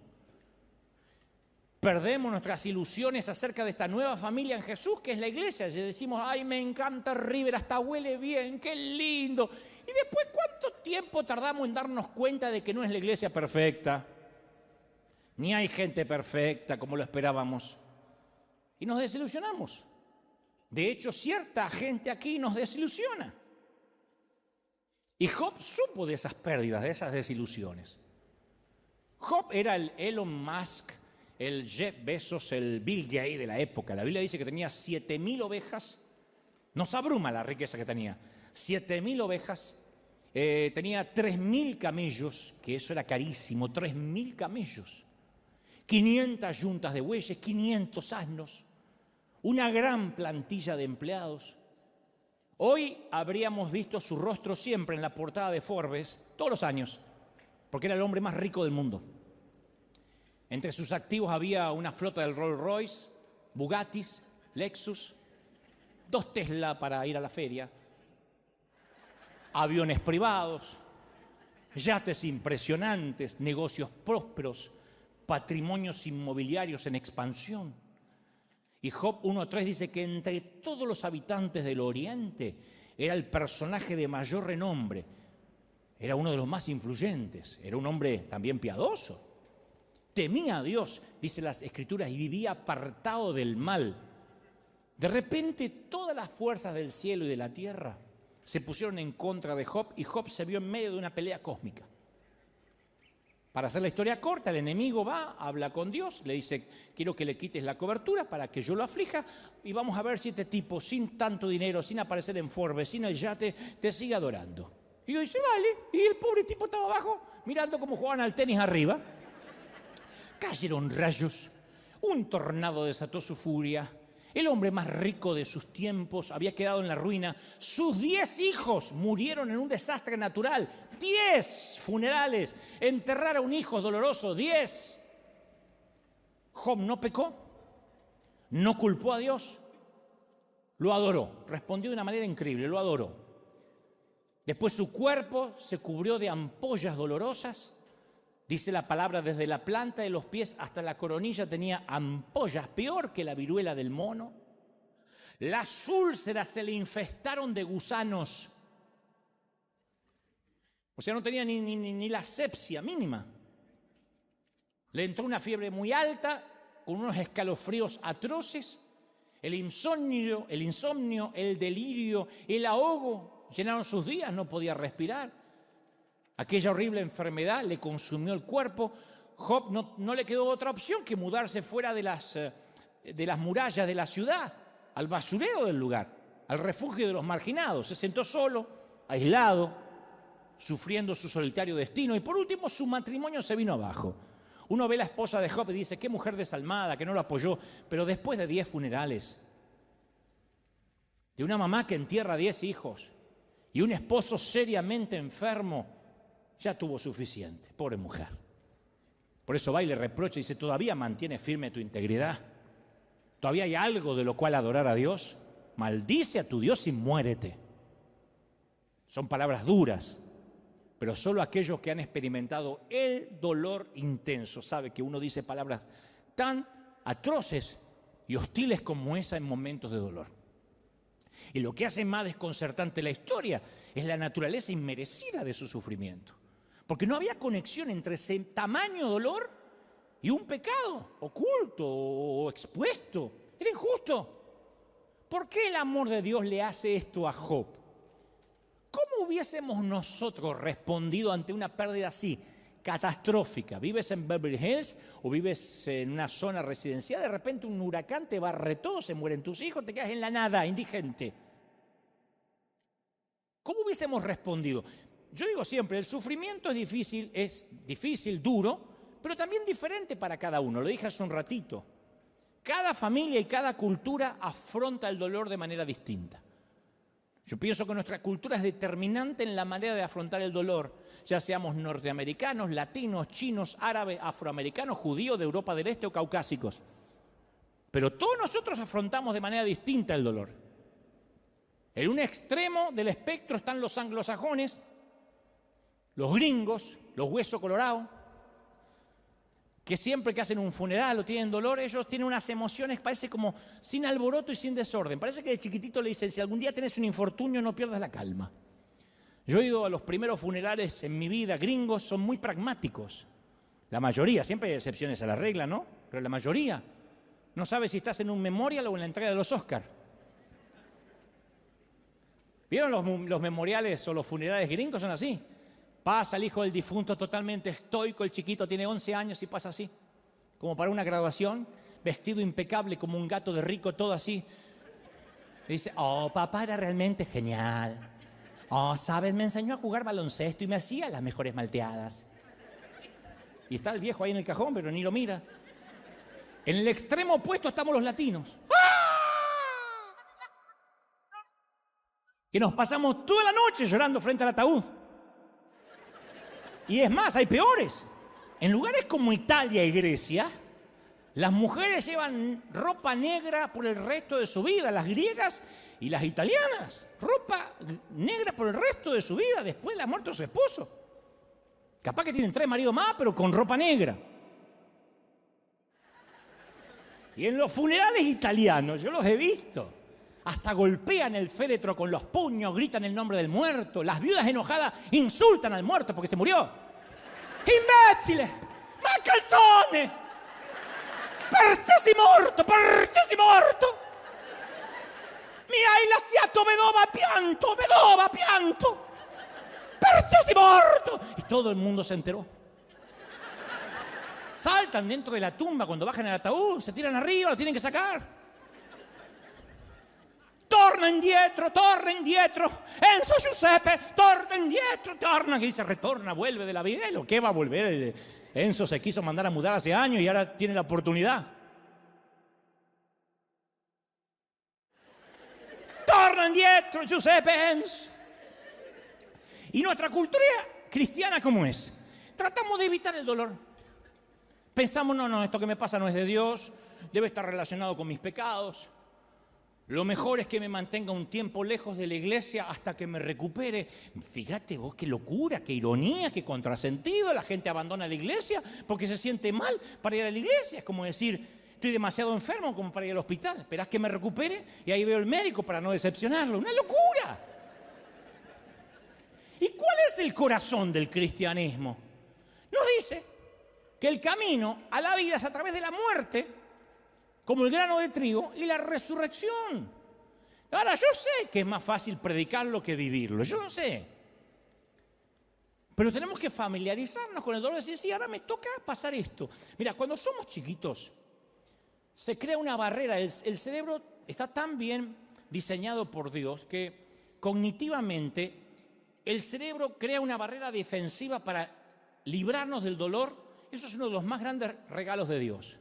Perdemos nuestras ilusiones acerca de esta nueva familia en Jesús, que es la iglesia. Y decimos, ay, me encanta River, hasta huele bien, qué lindo. Y después, ¿cuánto tiempo tardamos en darnos cuenta de que no es la iglesia perfecta? Ni hay gente perfecta como lo esperábamos. Y nos desilusionamos. De hecho, cierta gente aquí nos desilusiona. Y Job supo de esas pérdidas, de esas desilusiones. Job era el Elon Musk, el Jeff Bezos, el Bill Gates de la época. La Biblia dice que tenía 7.000 ovejas. Nos abruma la riqueza que tenía. 7.000 ovejas. Tenía 3.000 camellos, que eso era carísimo. 3.000 camellos. 500 yuntas de bueyes, 500 asnos. Una gran plantilla de empleados. Hoy habríamos visto su rostro siempre en la portada de Forbes, todos los años, porque era el hombre más rico del mundo. Entre sus activos había una flota del Rolls Royce, Bugattis, Lexus, 2 Tesla para ir a la feria, aviones privados, yates impresionantes, negocios prósperos, patrimonios inmobiliarios en expansión. Y Job 1.3 dice que entre todos los habitantes del Oriente era el personaje de mayor renombre, era uno de los más influyentes, era un hombre también piadoso. Temía a Dios, dice las Escrituras, y vivía apartado del mal. De repente, todas las fuerzas del cielo y de la tierra se pusieron en contra de Job y Job se vio en medio de una pelea cósmica. Para hacer la historia corta, el enemigo va, habla con Dios, le dice, quiero que le quites la cobertura para que yo lo aflija y vamos a ver si este tipo, sin tanto dinero, sin aparecer en Forbes, sin el yate, te sigue adorando. Y Dios dice, vale, y el pobre tipo estaba abajo, mirando cómo jugaban al tenis arriba. Cayeron rayos, un tornado desató su furia, el hombre más rico de sus tiempos había quedado en la ruina, sus 10 hijos murieron en un desastre natural, 10 funerales, enterrar a un hijo es doloroso, 10. Job no pecó, no culpó a Dios, lo adoró, respondió de una manera increíble, lo adoró. Después su cuerpo se cubrió de ampollas dolorosas. Dice la palabra, desde la planta de los pies hasta la coronilla tenía ampollas, peor que la viruela del mono. Las úlceras se le infestaron de gusanos. O sea, no tenía ni la asepsia mínima. Le entró una fiebre muy alta, con unos escalofríos atroces. El insomnio, el delirio, el ahogo llenaron sus días, no podía respirar. Aquella horrible enfermedad le consumió el cuerpo. Job no le quedó otra opción que mudarse fuera de las murallas de la ciudad, al basurero del lugar, al refugio de los marginados. Se sentó solo, aislado, sufriendo su solitario destino. Y por último, su matrimonio se vino abajo. Uno ve a la esposa de Job y dice, qué mujer desalmada, que no lo apoyó. Pero después de 10 funerales, de una mamá que entierra 10 hijos y un esposo seriamente enfermo, ya tuvo suficiente, pobre mujer. Por eso va y le reprocha y dice, ¿todavía mantienes firme tu integridad? ¿Todavía hay algo de lo cual adorar a Dios? Maldice a tu Dios y muérete. Son palabras duras, pero solo aquellos que han experimentado el dolor intenso sabe que uno dice palabras tan atroces y hostiles como esa en momentos de dolor. Y lo que hace más desconcertante la historia es la naturaleza inmerecida de su sufrimiento. Porque no había conexión entre ese tamaño dolor y un pecado oculto o expuesto. Era injusto. ¿Por qué el amor de Dios le hace esto a Job? ¿Cómo hubiésemos nosotros respondido ante una pérdida así, catastrófica? ¿Vives en Beverly Hills o vives en una zona residencial? De repente un huracán te barre todo, se mueren tus hijos, te quedas en la nada, indigente. ¿Cómo hubiésemos respondido? Yo digo siempre, el sufrimiento es difícil, duro, pero también diferente para cada uno. Lo dije hace un ratito. Cada familia y cada cultura afronta el dolor de manera distinta. Yo pienso que nuestra cultura es determinante en la manera de afrontar el dolor, ya seamos norteamericanos, latinos, chinos, árabes, afroamericanos, judíos de Europa del Este o caucásicos. Pero todos nosotros afrontamos de manera distinta el dolor. En un extremo del espectro están los anglosajones, los gringos, los huesos colorados, que siempre que hacen un funeral o tienen dolor, ellos tienen unas emociones, parece como sin alboroto y sin desorden. Parece que de chiquitito le dicen, si algún día tenés un infortunio, no pierdas la calma. Yo he ido a los primeros funerales en mi vida, gringos, son muy pragmáticos. La mayoría, siempre hay excepciones a la regla, ¿no? Pero la mayoría no sabe si estás en un memorial o en la entrega de los Oscars. ¿Vieron los memoriales o los funerales gringos? Son así. Pasa el hijo del difunto totalmente estoico, el chiquito tiene 11 años y pasa así, como para una graduación, vestido impecable como un gato de rico, todo así. Y dice, oh, papá era realmente genial. Oh, ¿sabes? Me enseñó a jugar baloncesto y me hacía las mejores malteadas. Y está el viejo ahí en el cajón, pero ni lo mira. En el extremo opuesto estamos los latinos. que nos pasamos toda la noche llorando frente al ataúd. Y es más, hay peores. En lugares como Italia y Grecia, las mujeres llevan ropa negra por el resto de su vida, las griegas y las italianas. Ropa negra por el resto de su vida después de la muerte de su esposo. Capaz que tienen 3 maridos más, pero con ropa negra. Y en los funerales italianos, yo los he visto, hasta golpean el féretro con los puños, gritan el nombre del muerto. Las viudas enojadas insultan al muerto porque se murió. ¡Imbécile! ¡Ma calzone! ¡Perché si morto! ¡Perché si morto! ¡Mi hai lasciato vedova pianto! ¡Perché si morto! Y todo el mundo se enteró. Saltan dentro de la tumba cuando bajan el ataúd, se tiran arriba, lo tienen que sacar. Torna indietro, Enzo Giuseppe, torna indietro, torna, que dice retorna, vuelve de la vida. ¿Lo que va a volver? Enzo se quiso mandar a mudar hace años y ahora tiene la oportunidad. Torna indietro, Giuseppe, Enzo. Y nuestra cultura cristiana, ¿cómo es? Tratamos de evitar el dolor. Pensamos, no, esto que me pasa no es de Dios, debe estar relacionado con mis pecados. Lo mejor es que me mantenga un tiempo lejos de la iglesia hasta que me recupere. Fíjate vos, qué locura, qué ironía, qué contrasentido. La gente abandona la iglesia porque se siente mal para ir a la iglesia. Es como decir, estoy demasiado enfermo como para ir al hospital. Esperás que me recupere y ahí veo al médico para no decepcionarlo. ¡Una locura! ¿Y cuál es el corazón del cristianismo? Nos dice que el camino a la vida es a través de la muerte, como el grano de trigo, y la resurrección. Ahora, yo sé que es más fácil predicarlo que vivirlo, yo lo sé. Pero tenemos que familiarizarnos con el dolor y decir, sí, ahora me toca pasar esto. Mira, cuando somos chiquitos, se crea una barrera. El cerebro está tan bien diseñado por Dios que cognitivamente el cerebro crea una barrera defensiva para librarnos del dolor. Eso es uno de los más grandes regalos de Dios.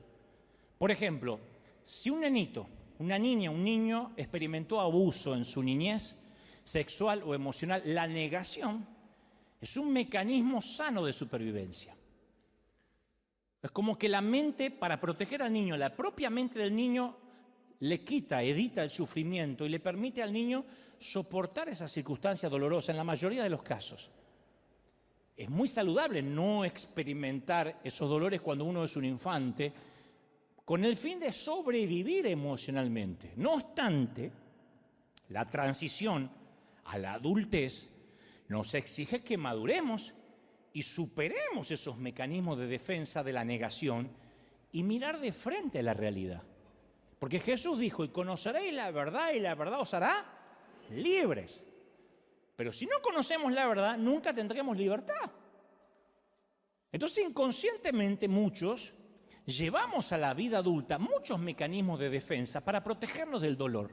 Por ejemplo, si un nenito, una niña, un niño experimentó abuso en su niñez, sexual o emocional, la negación es un mecanismo sano de supervivencia. Es como que la mente, para proteger al niño, la propia mente del niño le quita, evita el sufrimiento y le permite al niño soportar esa circunstancia dolorosa en la mayoría de los casos. Es muy saludable no experimentar esos dolores cuando uno es un infante, con el fin de sobrevivir emocionalmente. No obstante, la transición a la adultez nos exige que maduremos y superemos esos mecanismos de defensa de la negación y mirar de frente a la realidad. Porque Jesús dijo, y conoceréis la verdad y la verdad os hará libres. Pero si no conocemos la verdad, nunca tendremos libertad. Entonces, inconscientemente muchos llevamos a la vida adulta muchos mecanismos de defensa para protegernos del dolor.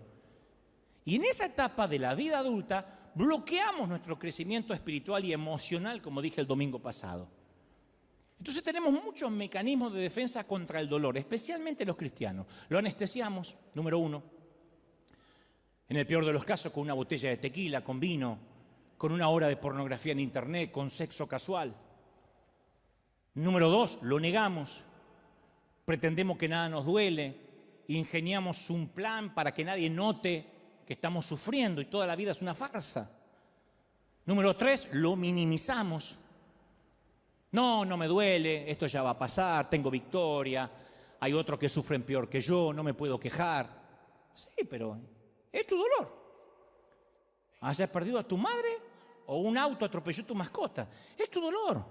Y en esa etapa de la vida adulta bloqueamos nuestro crecimiento espiritual y emocional, como dije el domingo pasado. Entonces tenemos muchos mecanismos de defensa contra el dolor, especialmente los cristianos. Lo anestesiamos, número 1. En el peor de los casos, con una botella de tequila, con vino, con una hora de pornografía en internet, con sexo casual. Número 2, lo negamos. Pretendemos que nada nos duele, ingeniamos un plan para que nadie note que estamos sufriendo y toda la vida es una farsa. Número 3, lo minimizamos. No me duele, esto ya va a pasar, tengo victoria, hay otros que sufren peor que yo, no me puedo quejar. Sí, pero es tu dolor. Hayas perdido a tu madre o un auto atropelló tu mascota. Es tu dolor.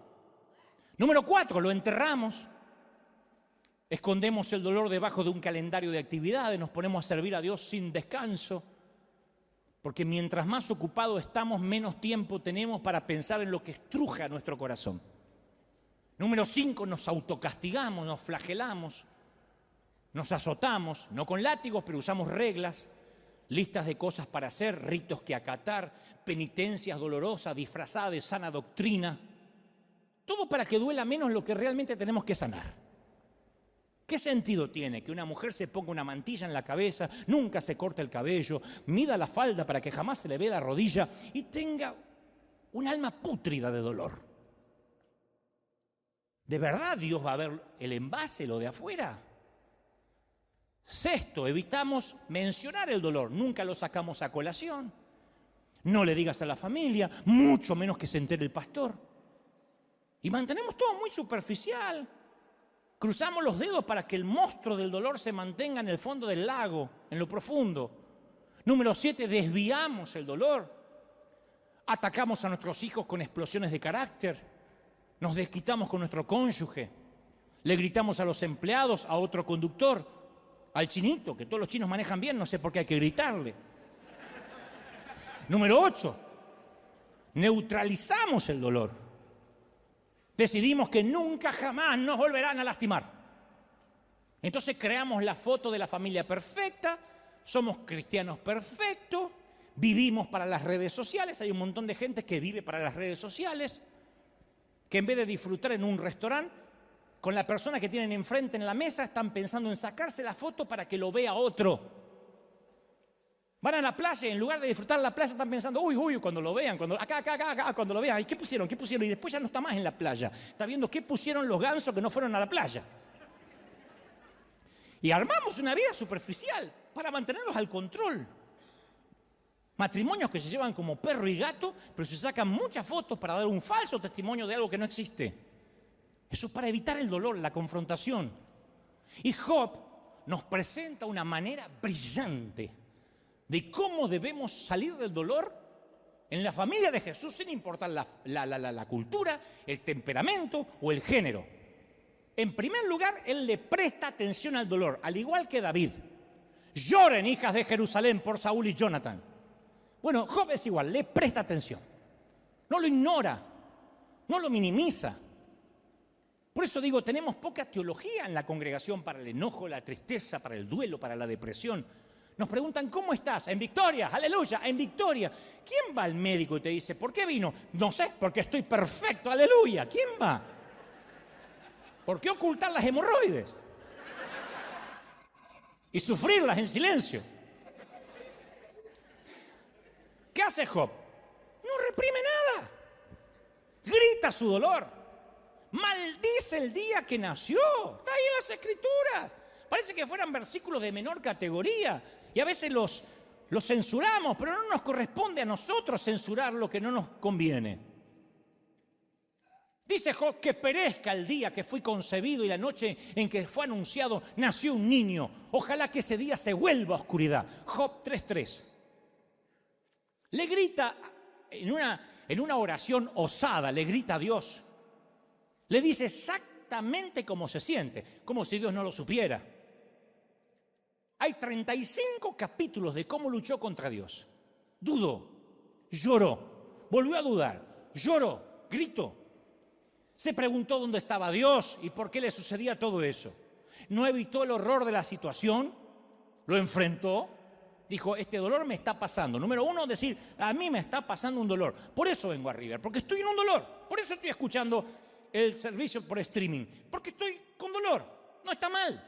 Número 4, lo enterramos. Escondemos el dolor debajo de un calendario de actividades, nos ponemos a servir a Dios sin descanso, porque mientras más ocupados estamos, menos tiempo tenemos para pensar en lo que estruja nuestro corazón. Número 5, nos autocastigamos, nos flagelamos, nos azotamos, no con látigos, pero usamos reglas, listas de cosas para hacer, ritos que acatar, penitencias dolorosas disfrazadas de sana doctrina, todo para que duela menos lo que realmente tenemos que sanar. ¿Qué sentido tiene que una mujer se ponga una mantilla en la cabeza, nunca se corte el cabello, mida la falda para que jamás se le vea la rodilla y tenga un alma pútrida de dolor? ¿De verdad Dios va a ver el envase, lo de afuera? Sexto, evitamos mencionar el dolor, nunca lo sacamos a colación. No le digas a la familia, mucho menos que se entere el pastor. Y mantenemos todo muy superficial. Cruzamos los dedos para que el monstruo del dolor se mantenga en el fondo del lago, en lo profundo. Número 7, desviamos el dolor. Atacamos a nuestros hijos con explosiones de carácter. Nos desquitamos con nuestro cónyuge. Le gritamos a los empleados, a otro conductor, al chinito, que todos los chinos manejan bien, no sé por qué hay que gritarle. Número 8, neutralizamos el dolor. Decidimos que nunca jamás nos volverán a lastimar. Entonces creamos la foto de la familia perfecta, somos cristianos perfectos, vivimos para las redes sociales. Hay un montón de gente que vive para las redes sociales, que en vez de disfrutar en un restaurante, con la persona que tienen enfrente en la mesa, están pensando en sacarse la foto para que lo vea otro. Van a la playa y en lugar de disfrutar la playa están pensando, uy, cuando lo vean, cuando lo vean, ¿y qué pusieron? Y después ya no está más en la playa. Está viendo qué pusieron los gansos que no fueron a la playa. Y armamos una vida superficial para mantenerlos al control. Matrimonios que se llevan como perro y gato, pero se sacan muchas fotos para dar un falso testimonio de algo que no existe. Eso es para evitar el dolor, la confrontación. Y Job nos presenta una manera brillante de cómo debemos salir del dolor en la familia de Jesús, sin importar la cultura, el temperamento o el género. En primer lugar, él le presta atención al dolor, al igual que David. Lloren, hijas de Jerusalén, por Saúl y Jonathan. Bueno, Job es igual, le presta atención. No lo ignora, no lo minimiza. Por eso digo, tenemos poca teología en la congregación para el enojo, la tristeza, para el duelo, para la depresión. Nos preguntan, ¿cómo estás? En victoria, aleluya, en victoria. ¿Quién va al médico y te dice, ¿por qué vino? No sé, porque estoy perfecto, aleluya. ¿Quién va? ¿Por qué ocultar las hemorroides? Y sufrirlas en silencio. ¿Qué hace Job? No reprime nada. Grita su dolor. Maldice el día que nació. Está ahí en las Escrituras. Parece que fueran versículos de menor categoría. Y a veces los censuramos, pero no nos corresponde a nosotros censurar lo que no nos conviene. Dice Job que perezca el día que fui concebido y la noche en que fue anunciado nació un niño. Ojalá que ese día se vuelva a oscuridad. Job 3:3. Le grita en una oración osada, le grita a Dios. Le dice exactamente cómo se siente, como si Dios no lo supiera. Hay 35 capítulos de cómo luchó contra Dios. Dudó, lloró, volvió a dudar, lloró, gritó. Se preguntó dónde estaba Dios y por qué le sucedía todo eso. No evitó el horror de la situación, lo enfrentó, dijo, este dolor me está pasando. Número 1, decir, a mí me está pasando un dolor. Por eso vengo a River, porque estoy en un dolor. Por eso estoy escuchando el servicio por streaming, porque estoy con dolor. No está mal,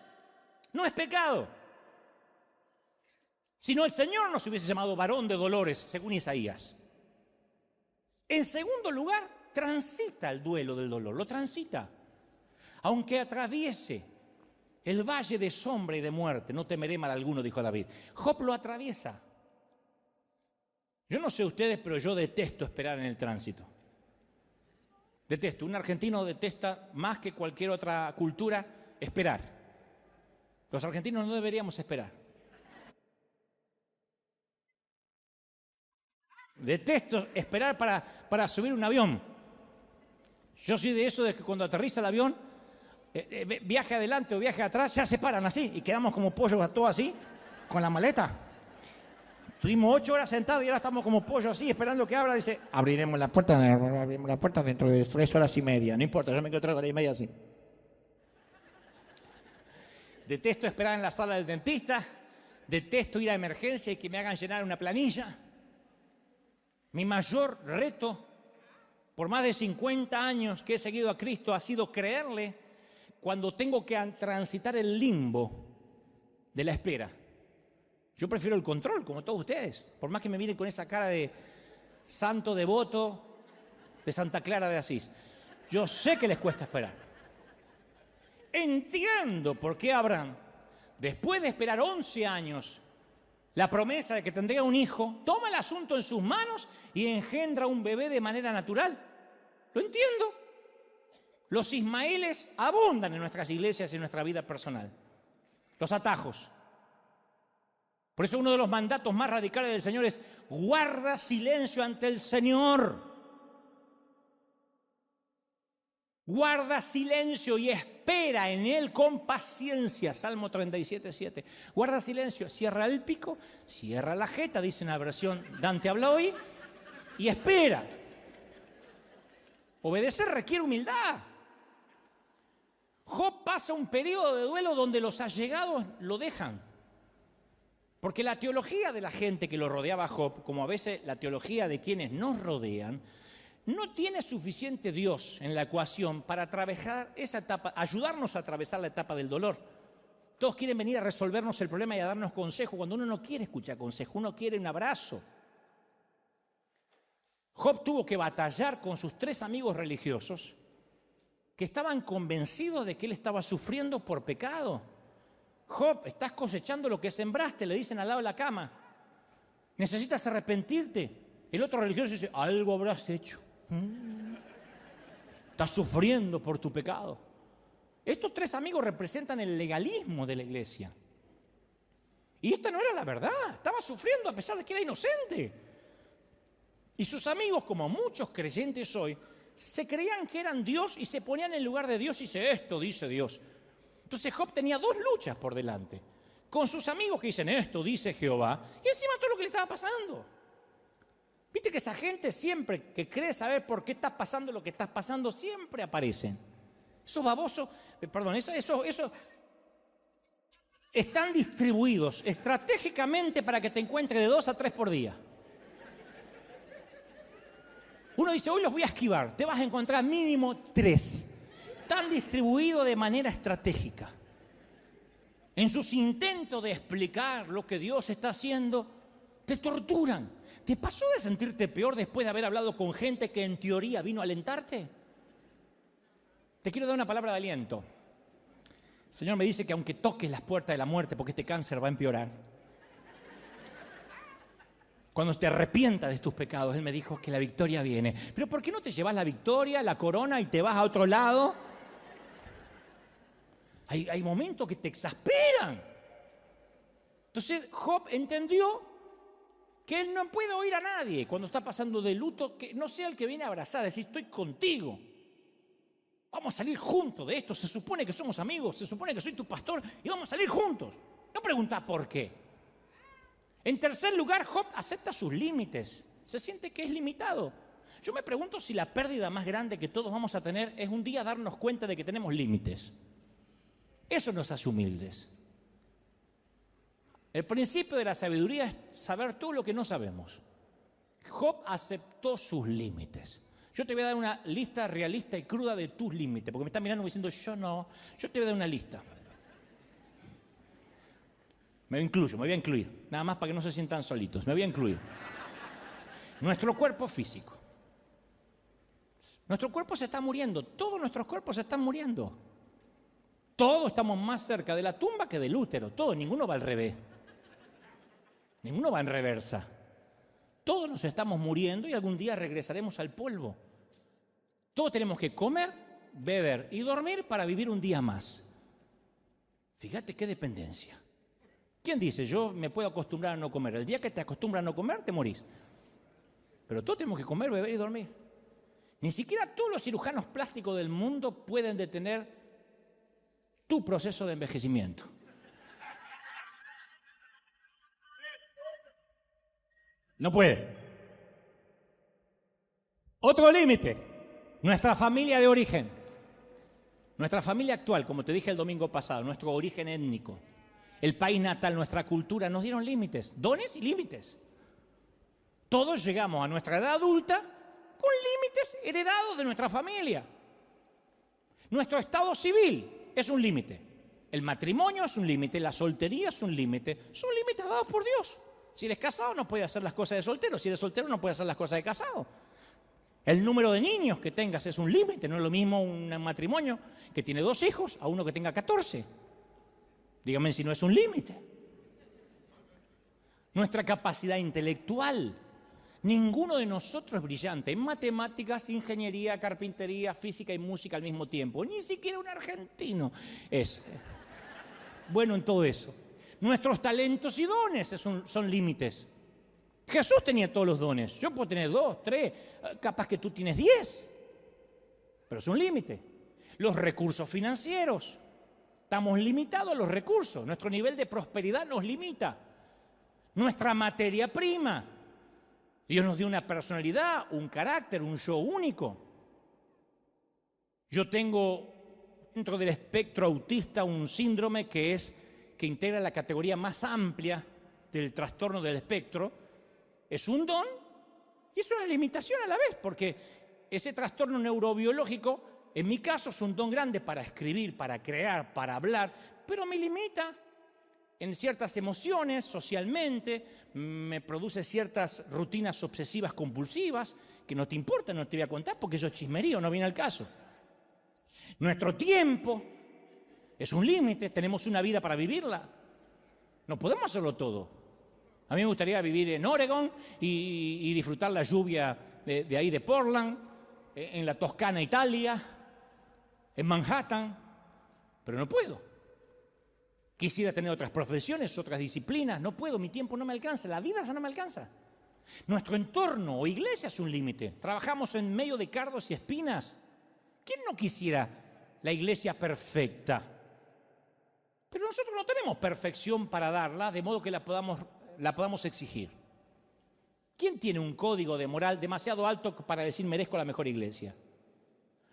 no es pecado. Si no, el Señor nos hubiese llamado varón de dolores, según Isaías. En segundo lugar, transita el duelo del dolor, lo transita. Aunque atraviese el valle de sombra y de muerte, no temeré mal alguno, dijo David. Job lo atraviesa. Yo no sé ustedes, pero yo detesto esperar en el tránsito. Detesto. Un argentino detesta más que cualquier otra cultura esperar. Los argentinos no deberíamos esperar. Detesto esperar para subir un avión. Yo soy de eso de que cuando aterriza el avión, viaje adelante o viaje atrás, ya se paran así y quedamos como pollos todos así, con la maleta. Estuvimos 8 horas sentados y ahora estamos como pollos así, esperando que abra. Dice, abriremos la puerta dentro de 3 horas y media. No importa, yo me quedo 3 horas y media así. Detesto esperar en la sala del dentista. Detesto ir a emergencia y que me hagan llenar una planilla. Mi mayor reto, por más de 50 años que he seguido a Cristo, ha sido creerle cuando tengo que transitar el limbo de la espera. Yo prefiero el control, como todos ustedes, por más que me miren con esa cara de santo devoto de Santa Clara de Asís. Yo sé que les cuesta esperar. Entiendo por qué Abraham, después de esperar 11 años, la promesa de que tendría un hijo, toma el asunto en sus manos y engendra un bebé de manera natural. Lo entiendo. Los ismaeles abundan en nuestras iglesias y en nuestra vida personal. Los atajos. Por eso uno de los mandatos más radicales del Señor es: guarda silencio ante el Señor. Guarda silencio y espera en Él con paciencia. Salmo 37:7. Guarda silencio, cierra el pico, cierra la jeta, dice una versión Dante habla hoy, y espera. Obedecer requiere humildad. Job pasa un periodo de duelo donde los allegados lo dejan. Porque la teología de la gente que lo rodeaba a Job, como a veces la teología de quienes nos rodean, no tiene suficiente Dios en la ecuación para atravesar esa etapa, ayudarnos a atravesar la etapa del dolor. Todos quieren venir a resolvernos el problema y a darnos consejo, cuando uno no quiere escuchar consejo, uno quiere un abrazo. Job tuvo que batallar con sus 3 amigos religiosos que estaban convencidos de que él estaba sufriendo por pecado. Job, estás cosechando lo que sembraste, le dicen al lado de la cama. Necesitas arrepentirte. El otro religioso dice: algo habrás hecho. Estás sufriendo por tu pecado. Estos 3 amigos representan el legalismo de la iglesia. Y esta no era la verdad. Estaba sufriendo a pesar de que era inocente. Y sus amigos, como muchos creyentes hoy, se creían que eran Dios y se ponían en lugar de Dios y dice: esto dice Dios. Entonces Job tenía 2 luchas por delante. Con sus amigos que dicen: esto dice Jehová. Y encima todo lo que le estaba pasando. Viste que esa gente siempre que cree saber por qué está pasando lo que está pasando, siempre aparecen. Esos babosos, esos están distribuidos estratégicamente para que te encuentres de 2 a 3 por día. Uno dice: hoy los voy a esquivar. Te vas a encontrar mínimo 3. Están distribuidos de manera estratégica. En sus intentos de explicar lo que Dios está haciendo, te torturan. ¿Te pasó de sentirte peor después de haber hablado con gente que en teoría vino a alentarte? Te quiero dar una palabra de aliento. El Señor me dice que aunque toques las puertas de la muerte, porque este cáncer va a empeorar, cuando te arrepientas de tus pecados, Él me dijo que la victoria viene. Pero ¿por qué no te llevas la victoria, la corona y te vas a otro lado? Hay momentos que te exasperan. Entonces Job entendió que él no puede oír a nadie cuando está pasando de luto, que no sea el que viene a abrazar, decir: estoy contigo. Vamos a salir juntos de esto. Se supone que somos amigos, se supone que soy tu pastor y vamos a salir juntos. No pregunta por qué. En tercer lugar, Job acepta sus límites. Se siente que es limitado. Yo me pregunto si la pérdida más grande que todos vamos a tener es un día darnos cuenta de que tenemos límites. Eso nos hace humildes. El principio de la sabiduría es saber todo lo que no sabemos. Job aceptó sus límites. Yo te voy a dar una lista realista y cruda de tus límites, porque me están mirando diciendo: yo no. Yo te voy a dar una lista. Me voy a incluir, nada más para que no se sientan solitos. Me voy a incluir. Nuestro cuerpo físico. Nuestro cuerpo se está muriendo. Todos nuestros cuerpos se están muriendo. Todos estamos más cerca de la tumba que del útero. Todos, ninguno va al revés. Ninguno va en reversa. Todos nos estamos muriendo y algún día regresaremos al polvo. Todos tenemos que comer, beber y dormir para vivir un día más. Fíjate qué dependencia. ¿Quién dice: yo me puedo acostumbrar a no comer? El día que te acostumbras a no comer, te morís. Pero todos tenemos que comer, beber y dormir. Ni siquiera todos los cirujanos plásticos del mundo pueden detener tu proceso de envejecimiento. No puede. Otro límite: nuestra familia de origen. Nuestra familia actual, como te dije el domingo pasado, nuestro origen étnico, el país natal, nuestra cultura, nos dieron límites, dones y límites. Todos llegamos a nuestra edad adulta con límites heredados de nuestra familia. Nuestro estado civil es un límite. El matrimonio es un límite, la soltería es un límite. Son límites dados por Dios. Si eres casado no puedes hacer las cosas de soltero. Si eres soltero no puedes hacer las cosas de casado. El número de niños que tengas es un límite. No es lo mismo un matrimonio que tiene 2 hijos a uno que tenga 14. Dígame si no es un límite. Nuestra capacidad intelectual. Ninguno de nosotros es brillante en matemáticas, ingeniería, carpintería, física y música al mismo tiempo. Ni siquiera un argentino es bueno en todo eso. Nuestros talentos y dones son límites. Jesús tenía todos los dones. Yo puedo tener 2, 3, capaz que tú tienes 10. Pero es un límite. Los recursos financieros. Estamos limitados a los recursos. Nuestro nivel de prosperidad nos limita. Nuestra materia prima. Dios nos dio una personalidad, un carácter, un yo único. Yo tengo dentro del espectro autista un síndrome que integra la categoría más amplia del trastorno del espectro. Es un don y es una limitación a la vez, porque ese trastorno neurobiológico, en mi caso, es un don grande para escribir, para crear, para hablar, pero me limita en ciertas emociones, socialmente, me produce ciertas rutinas obsesivas compulsivas que no te importan, no te voy a contar porque eso es chismerío, no viene al caso. Nuestro tiempo es un límite, tenemos una vida para vivirla. No podemos hacerlo todo. A mí me gustaría vivir en Oregon y disfrutar la lluvia de ahí de Portland, en la Toscana, Italia, en Manhattan, pero no puedo. Quisiera tener otras profesiones, otras disciplinas, no puedo, mi tiempo no me alcanza, la vida ya no me alcanza. Nuestro entorno o iglesia es un límite. Trabajamos en medio de cardos y espinas. ¿Quién no quisiera la iglesia perfecta? Pero nosotros no tenemos perfección para darla, de modo que la podamos exigir. ¿Quién tiene un código de moral demasiado alto para decir merezco la mejor iglesia?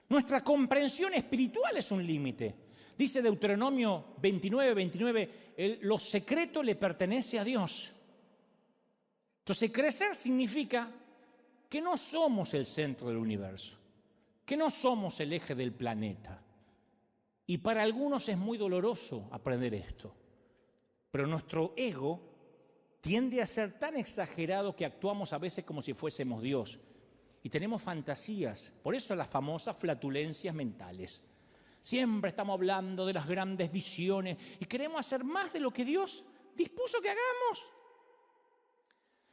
Nuestra comprensión espiritual es un límite. Dice Deuteronomio 29, lo secreto le pertenece a Dios. Entonces, crecer significa que no somos el centro del universo, que no somos el eje del planeta. Y para algunos es muy doloroso aprender esto. Pero nuestro ego tiende a ser tan exagerado que actuamos a veces como si fuésemos Dios. Y tenemos fantasías, por eso las famosas flatulencias mentales. Siempre estamos hablando de las grandes visiones y queremos hacer más de lo que Dios dispuso que hagamos.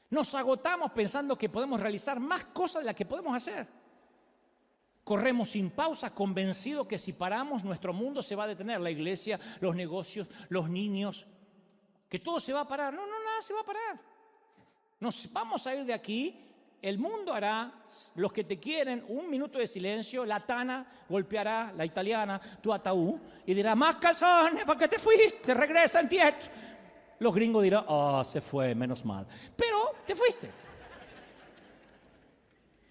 Nos agotamos pensando que podemos realizar más cosas de las que podemos hacer. Corremos sin pausa, convencidos que si paramos, nuestro mundo se va a detener. La iglesia, los negocios, los niños, que todo se va a parar. No, nada se va a parar. Nos vamos a ir de aquí. El mundo hará, los que te quieren, 1 minuto de silencio. La tana golpeará, la italiana, tu ataúd y dirá, más calzones, ¿para qué te fuiste? Regresa en tieto. Los gringos dirán, se fue, menos mal. Pero te fuiste.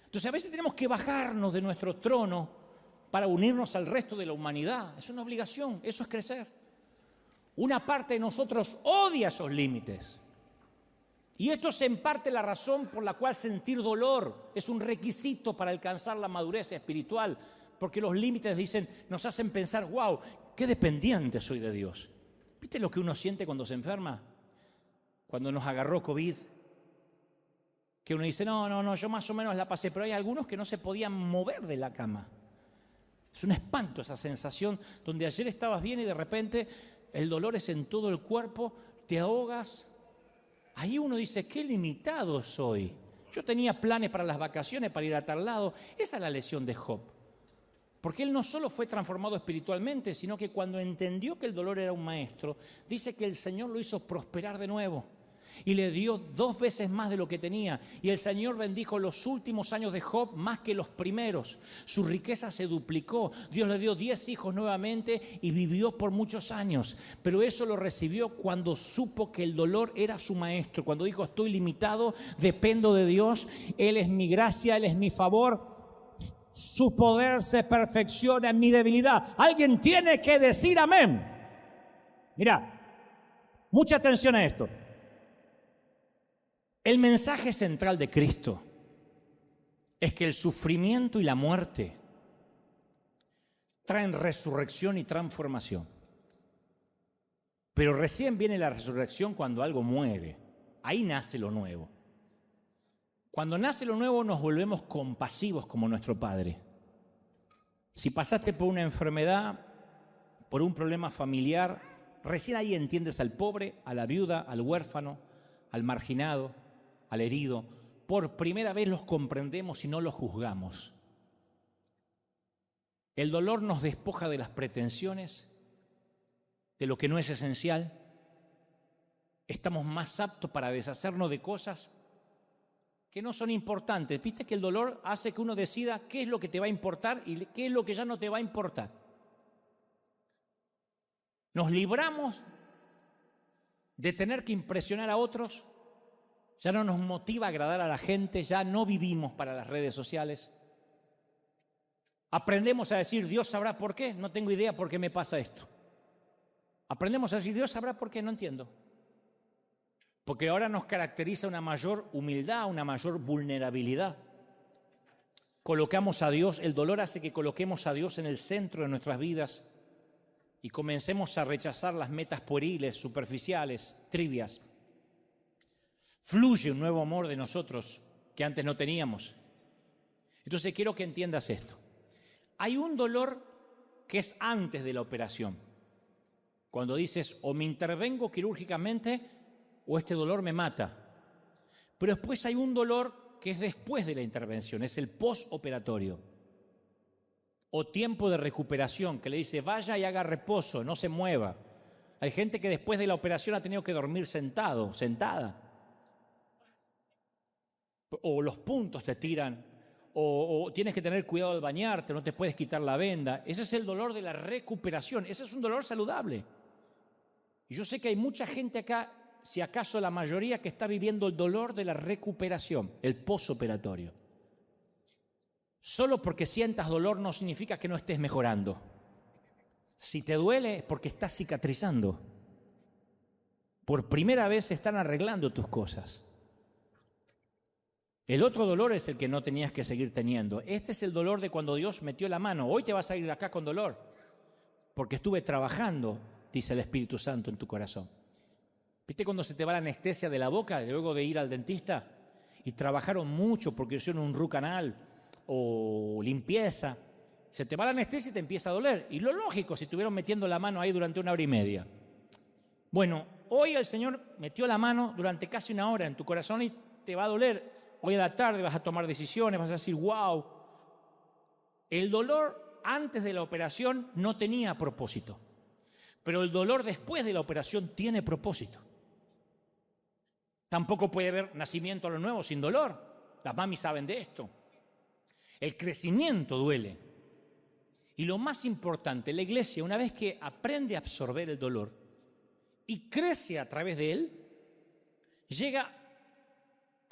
Entonces a veces tenemos que bajarnos de nuestro trono para unirnos al resto de la humanidad. Es una obligación, eso es crecer. Una parte de nosotros odia esos límites. Y esto es en parte la razón por la cual sentir dolor es un requisito para alcanzar la madurez espiritual, porque los límites nos hacen pensar, wow, qué dependiente soy de Dios. ¿Viste lo que uno siente cuando se enferma? Cuando nos agarró COVID, que uno dice, no, yo más o menos la pasé, pero hay algunos que no se podían mover de la cama. Es un espanto esa sensación donde ayer estabas bien y de repente el dolor es en todo el cuerpo, te ahogas. Ahí uno dice, qué limitado soy. Yo tenía planes para las vacaciones, para ir a tal lado. Esa es la lección de Job. Porque él no solo fue transformado espiritualmente, sino que cuando entendió que el dolor era un maestro, dice que el Señor lo hizo prosperar de nuevo. Y le dio 2 veces más de lo que tenía. Y el Señor bendijo los últimos años de Job más que los primeros. Su riqueza se duplicó. Dios le dio 10 hijos nuevamente y vivió por muchos años. Pero eso lo recibió cuando supo que el dolor era su maestro. Cuando dijo, estoy limitado, dependo de Dios. Él es mi gracia, Él es mi favor. Su poder se perfecciona en mi debilidad. Alguien tiene que decir amén. Mira, mucha atención a esto. El mensaje central de Cristo es que el sufrimiento y la muerte traen resurrección y transformación. Pero recién viene la resurrección cuando algo muere. Ahí nace lo nuevo. Cuando nace lo nuevo nos volvemos compasivos como nuestro Padre. Si pasaste por una enfermedad, por un problema familiar, recién ahí entiendes al pobre, a la viuda, al huérfano, al marginado, al herido. Por primera vez los comprendemos y no los juzgamos. El dolor nos despoja de las pretensiones, de lo que no es esencial. Estamos más aptos para deshacernos de cosas que no son importantes. Viste que el dolor hace que uno decida qué es lo que te va a importar y qué es lo que ya no te va a importar. Nos libramos de tener que impresionar a otros, ya no nos motiva a agradar a la gente, ya no vivimos para las redes sociales. Aprendemos a decir, Dios sabrá por qué, no tengo idea por qué me pasa esto. Aprendemos a decir, Dios sabrá por qué, no entiendo. Porque ahora nos caracteriza una mayor humildad, una mayor vulnerabilidad. Colocamos a Dios, el dolor hace que coloquemos a Dios en el centro de nuestras vidas y comencemos a rechazar las metas pueriles, superficiales, trivias. Fluye un nuevo amor de nosotros que antes no teníamos. Entonces quiero que entiendas esto. Hay un dolor que es antes de la operación. Cuando dices, o me intervengo quirúrgicamente o este dolor me mata. Pero después hay un dolor que es después de la intervención, es el postoperatorio. O tiempo de recuperación, que le dice, vaya y haga reposo, no se mueva. Hay gente que después de la operación ha tenido que dormir sentado, sentada. O los puntos te tiran, o tienes que tener cuidado al bañarte, no te puedes quitar la venda. Ese es el dolor de la recuperación, ese es un dolor saludable. Y yo sé que hay mucha gente acá, si acaso la mayoría, que está viviendo el dolor de la recuperación, el postoperatorio. Solo porque sientas dolor no significa que no estés mejorando. Si te duele es porque estás cicatrizando. Por primera vez están arreglando tus cosas. El otro dolor es el que no tenías que seguir teniendo. Este es el dolor de cuando Dios metió la mano. Hoy te vas a ir de acá con dolor, porque estuve trabajando, dice el Espíritu Santo en tu corazón. ¿Viste cuando se te va la anestesia de la boca luego de ir al dentista? Y trabajaron mucho porque hicieron un root canal o limpieza. Se te va la anestesia y te empieza a doler. Y lo lógico, si estuvieron metiendo la mano ahí durante 1 hora y media. Bueno, hoy el Señor metió la mano durante casi 1 hora en tu corazón y te va a doler. Hoy a la tarde vas a tomar decisiones, vas a decir, wow. El dolor antes de la operación no tenía propósito, pero el dolor después de la operación tiene propósito. Tampoco puede haber nacimiento a lo nuevo sin dolor. Las mamis saben de esto. El crecimiento duele. Y lo más importante, la iglesia, una vez que aprende a absorber el dolor y crece a través de él, llega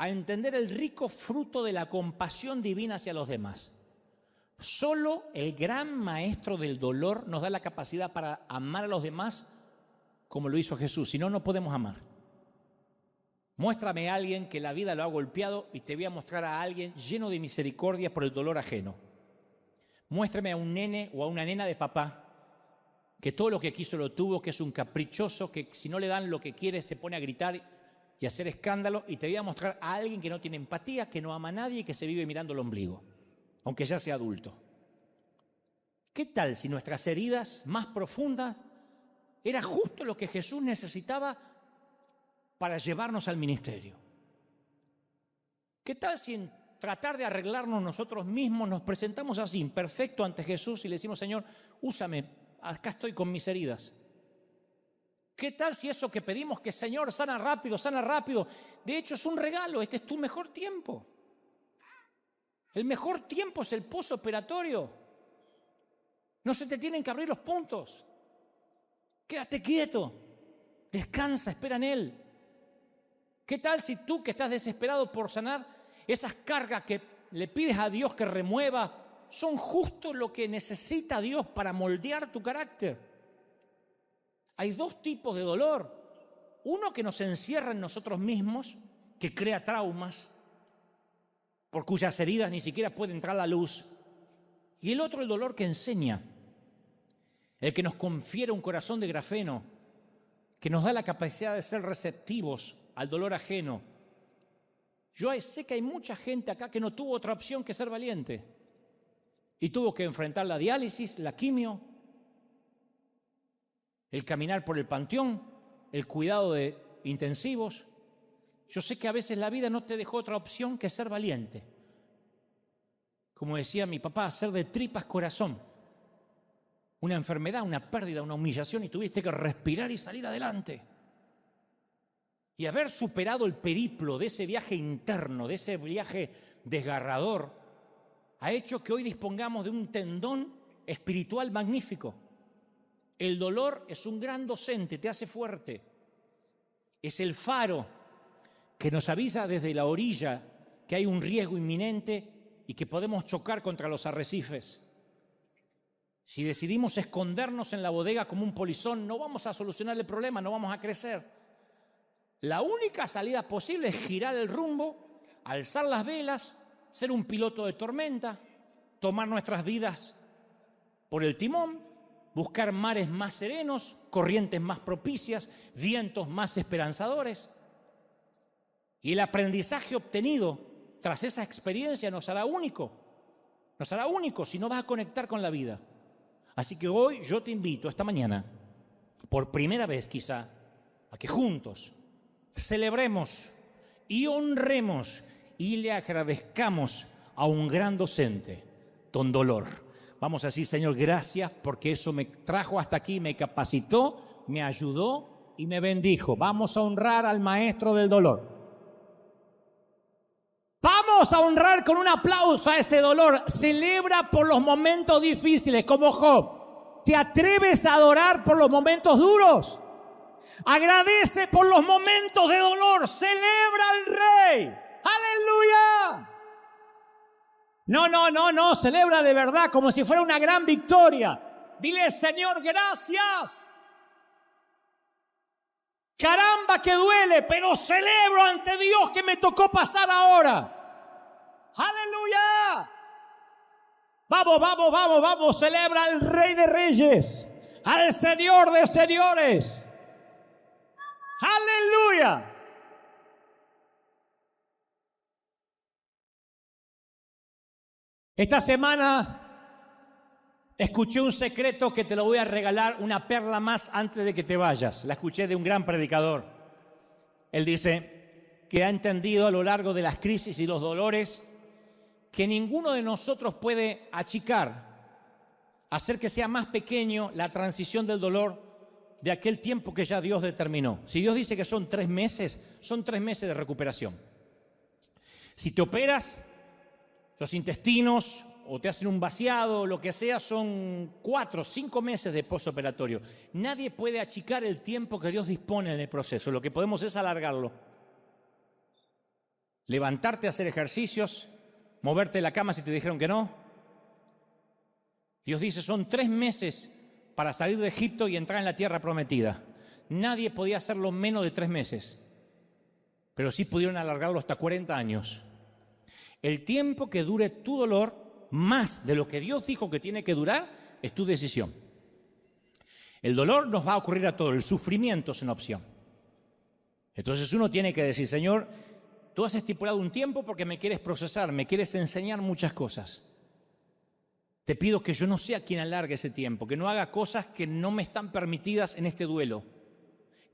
a entender el rico fruto de la compasión divina hacia los demás. Solo el gran maestro del dolor nos da la capacidad para amar a los demás como lo hizo Jesús. Si no, no podemos amar. Muéstrame a alguien que la vida lo ha golpeado y te voy a mostrar a alguien lleno de misericordia por el dolor ajeno. Muéstrame a un nene o a una nena de papá que todo lo que quiso lo tuvo, que es un caprichoso, que si no le dan lo que quiere se pone a gritar y hacer escándalo, y te voy a mostrar a alguien que no tiene empatía, que no ama a nadie y que se vive mirando el ombligo, aunque ya sea adulto. ¿Qué tal si nuestras heridas más profundas era justo lo que Jesús necesitaba para llevarnos al ministerio? ¿Qué tal si en tratar de arreglarnos nosotros mismos nos presentamos así, imperfecto ante Jesús y le decimos, Señor, úsame, acá estoy con mis heridas? ¿Qué tal si eso que pedimos, que Señor, sana rápido, de hecho es un regalo, este es tu mejor tiempo? El mejor tiempo es el postoperatorio. No se te tienen que abrir los puntos. Quédate quieto, descansa, espera en Él. ¿Qué tal si tú, que estás desesperado por sanar, esas cargas que le pides a Dios que remueva son justo lo que necesita Dios para moldear tu carácter? Hay 2 tipos de dolor. Uno que nos encierra en nosotros mismos, que crea traumas, por cuyas heridas ni siquiera puede entrar la luz. Y el otro, el dolor que enseña, el que nos confiere un corazón de grafeno, que nos da la capacidad de ser receptivos al dolor ajeno. Yo sé que hay mucha gente acá que no tuvo otra opción que ser valiente y tuvo que enfrentar la diálisis, la quimio, el caminar por el panteón, el cuidado de intensivos. Yo sé que a veces la vida no te dejó otra opción que ser valiente. Como decía mi papá, hacer de tripas corazón. Una enfermedad, una pérdida, una humillación y tuviste que respirar y salir adelante. Y haber superado el periplo de ese viaje interno, de ese viaje desgarrador, ha hecho que hoy dispongamos de un tendón espiritual magnífico. El dolor es un gran docente, te hace fuerte. Es el faro que nos avisa desde la orilla que hay un riesgo inminente y que podemos chocar contra los arrecifes. Si decidimos escondernos en la bodega como un polizón, no vamos a solucionar el problema, no vamos a crecer. La única salida posible es girar el rumbo, alzar las velas, ser un piloto de tormenta, tomar nuestras vidas por el timón, buscar mares más serenos, corrientes más propicias, vientos más esperanzadores. Y el aprendizaje obtenido tras esa experiencia nos hará único si no vas a conectar con la vida. Así que hoy yo te invito, esta mañana, por primera vez quizá, a que juntos celebremos y honremos y le agradezcamos a un gran docente, don Dolor. Vamos a decir, Señor, gracias porque eso me trajo hasta aquí, me capacitó, me ayudó y me bendijo. Vamos a honrar al maestro del dolor. Vamos a honrar con un aplauso a ese dolor. Celebra por los momentos difíciles, como Job. ¿Te atreves a adorar por los momentos duros? Agradece por los momentos de dolor. Celebra al Rey. ¡Aleluya! No. Celebra de verdad como si fuera una gran victoria. Dile, Señor, gracias. Caramba que duele, pero celebro ante Dios que me tocó pasar ahora. ¡Aleluya! Vamos, celebra al Rey de Reyes, al Señor de Señores. ¡Aleluya! Esta semana escuché un secreto que te lo voy a regalar, una perla más antes de que te vayas. La escuché de un gran predicador. Él dice que ha entendido a lo largo de las crisis y los dolores que ninguno de nosotros puede achicar, hacer que sea más pequeño la transición del dolor de aquel tiempo que ya Dios determinó. Si Dios dice que son 3 meses, son 3 meses de recuperación. Si te operas los intestinos o te hacen un vaciado, lo que sea, son 4 o 5 meses de postoperatorio. Nadie puede achicar el tiempo que Dios dispone en el proceso. Lo que podemos es alargarlo. Levantarte a hacer ejercicios, moverte de la cama si te dijeron que no. Dios dice, son 3 meses para salir de Egipto y entrar en la tierra prometida. Nadie podía hacerlo menos de 3 meses, pero sí pudieron alargarlo hasta 40 años. El tiempo que dure tu dolor, más de lo que Dios dijo que tiene que durar, es tu decisión. El dolor nos va a ocurrir a todos, el sufrimiento es una opción. Entonces uno tiene que decir, Señor, tú has estipulado un tiempo porque me quieres procesar, me quieres enseñar muchas cosas. Te pido que yo no sea quien alargue ese tiempo, que no haga cosas que no me están permitidas en este duelo.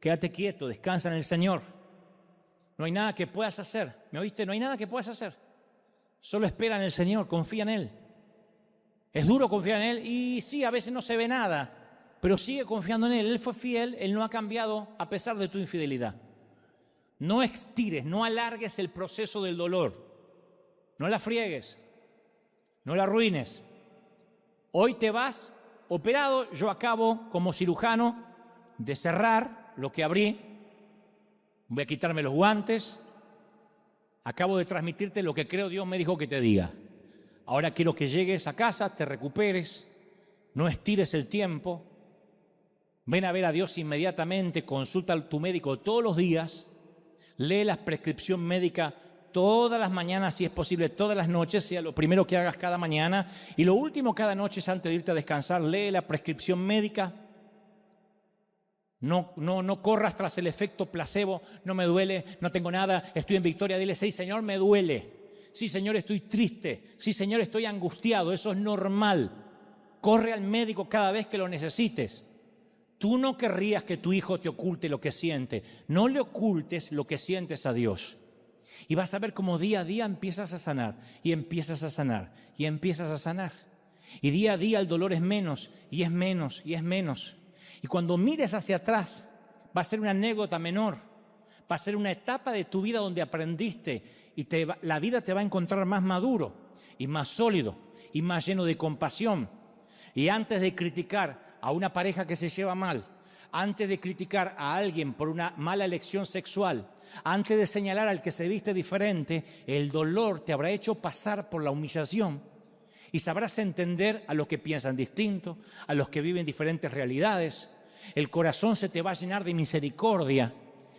Quédate quieto, descansa en el Señor. No hay nada que puedas hacer. ¿Me oíste? No hay nada que puedas hacer. Solo espera en el Señor, confía en Él. Es duro confiar en Él y sí, a veces no se ve nada, pero sigue confiando en Él. Él fue fiel, Él no ha cambiado a pesar de tu infidelidad. No estires, no alargues el proceso del dolor. No la friegues, no la arruines. Hoy te vas operado, yo acabo como cirujano de cerrar lo que abrí. Voy a quitarme los guantes. Acabo de transmitirte lo que creo Dios me dijo que te diga. Ahora quiero que llegues a casa, te recuperes, no estires el tiempo. Ven a ver a Dios inmediatamente, consulta a tu médico todos los días, lee la prescripción médica todas las mañanas, si es posible, todas las noches, sea lo primero que hagas cada mañana. Y lo último cada noche es antes de irte a descansar, lee la prescripción médica. No corras tras el efecto placebo. No me duele, no tengo nada, estoy en victoria. Dile, sí, Señor, me duele. Sí, Señor, estoy triste. Sí, Señor, estoy angustiado. Eso es normal. Corre al médico cada vez que lo necesites. Tú no querrías que tu hijo te oculte lo que siente. No le ocultes lo que sientes a Dios. Y vas a ver cómo día a día empiezas a sanar. Y empiezas a sanar. Y empiezas a sanar. Y día a día el dolor es menos. Y es menos. Y es menos. Y cuando mires hacia atrás, va a ser una anécdota menor. Va a ser una etapa de tu vida donde aprendiste. Y la vida te va a encontrar más maduro. Y más sólido. Y más lleno de compasión. Y antes de criticar a una pareja que se lleva mal, antes de criticar a alguien por una mala elección sexual, antes de señalar al que se viste diferente, el dolor te habrá hecho pasar por la humillación y sabrás entender a los que piensan distinto, a los que viven diferentes realidades. El corazón se te va a llenar de misericordia,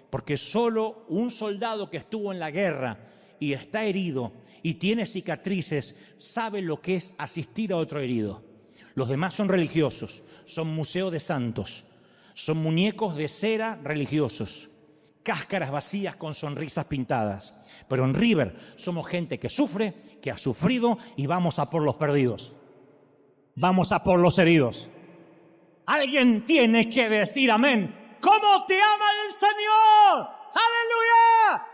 porque solo un soldado que estuvo en la guerra y está herido y tiene cicatrices sabe lo que es asistir a otro herido. Los demás son religiosos, son museos de santos, son muñecos de cera religiosos, cáscaras vacías con sonrisas pintadas. Pero en River somos gente que sufre, que ha sufrido y vamos a por los perdidos. Vamos a por los heridos. Alguien tiene que decir amén. ¿Cómo te ama el Señor? ¡Aleluya!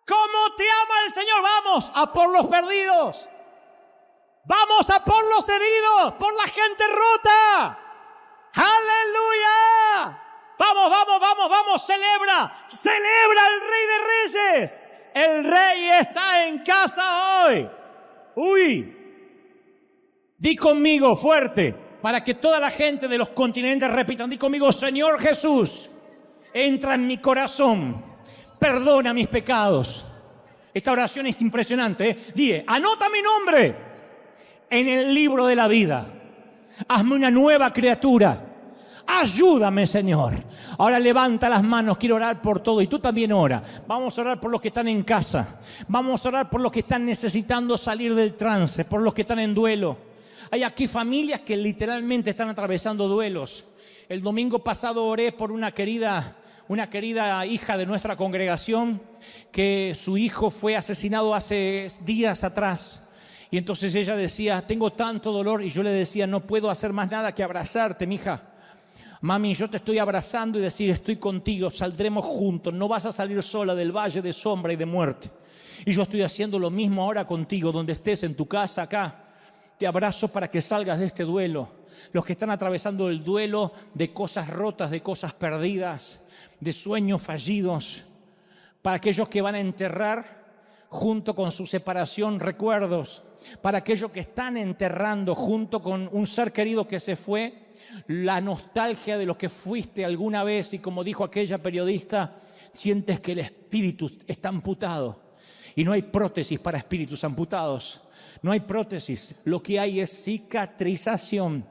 ¿Cómo te ama el Señor? Vamos a por los perdidos. Vamos a por los heridos, por la gente rota. ¡Aleluya! Vamos, vamos, vamos, vamos, celebra el Rey de Reyes. El Rey está en casa hoy. Uy, di conmigo fuerte, para que toda la gente de los continentes repitan, di conmigo, Señor Jesús, entra en mi corazón, perdona mis pecados. Esta oración es impresionante, ¿eh? Dile, anota mi nombre en el libro de la vida. Hazme una nueva criatura. Ayúdame, Señor. Ahora levanta las manos, quiero orar por todo. Y tú también ora. Vamos a orar por los que están en casa. Vamos a orar por los que están necesitando salir del trance, por los que están en duelo. Hay aquí familias que literalmente están atravesando duelos. El domingo pasado oré por una querida hija de nuestra congregación, que su hijo fue asesinado hace días atrás. Y entonces ella decía, tengo tanto dolor, y yo le decía, no puedo hacer más nada que abrazarte, mija. Mami, yo te estoy abrazando y decir, estoy contigo, saldremos juntos, no vas a salir sola del valle de sombra y de muerte. Y yo estoy haciendo lo mismo ahora contigo, donde estés, en tu casa, acá. Te abrazo para que salgas de este duelo. Los que están atravesando el duelo de cosas rotas, de cosas perdidas, de sueños fallidos. Para aquellos que van a enterrar junto con su separación recuerdos. Para aquellos que están enterrando junto con un ser querido que se fue, la nostalgia de lo que fuiste alguna vez, y como dijo aquella periodista, sientes que el espíritu está amputado y no hay prótesis para espíritus amputados, no hay prótesis, lo que hay es cicatrización.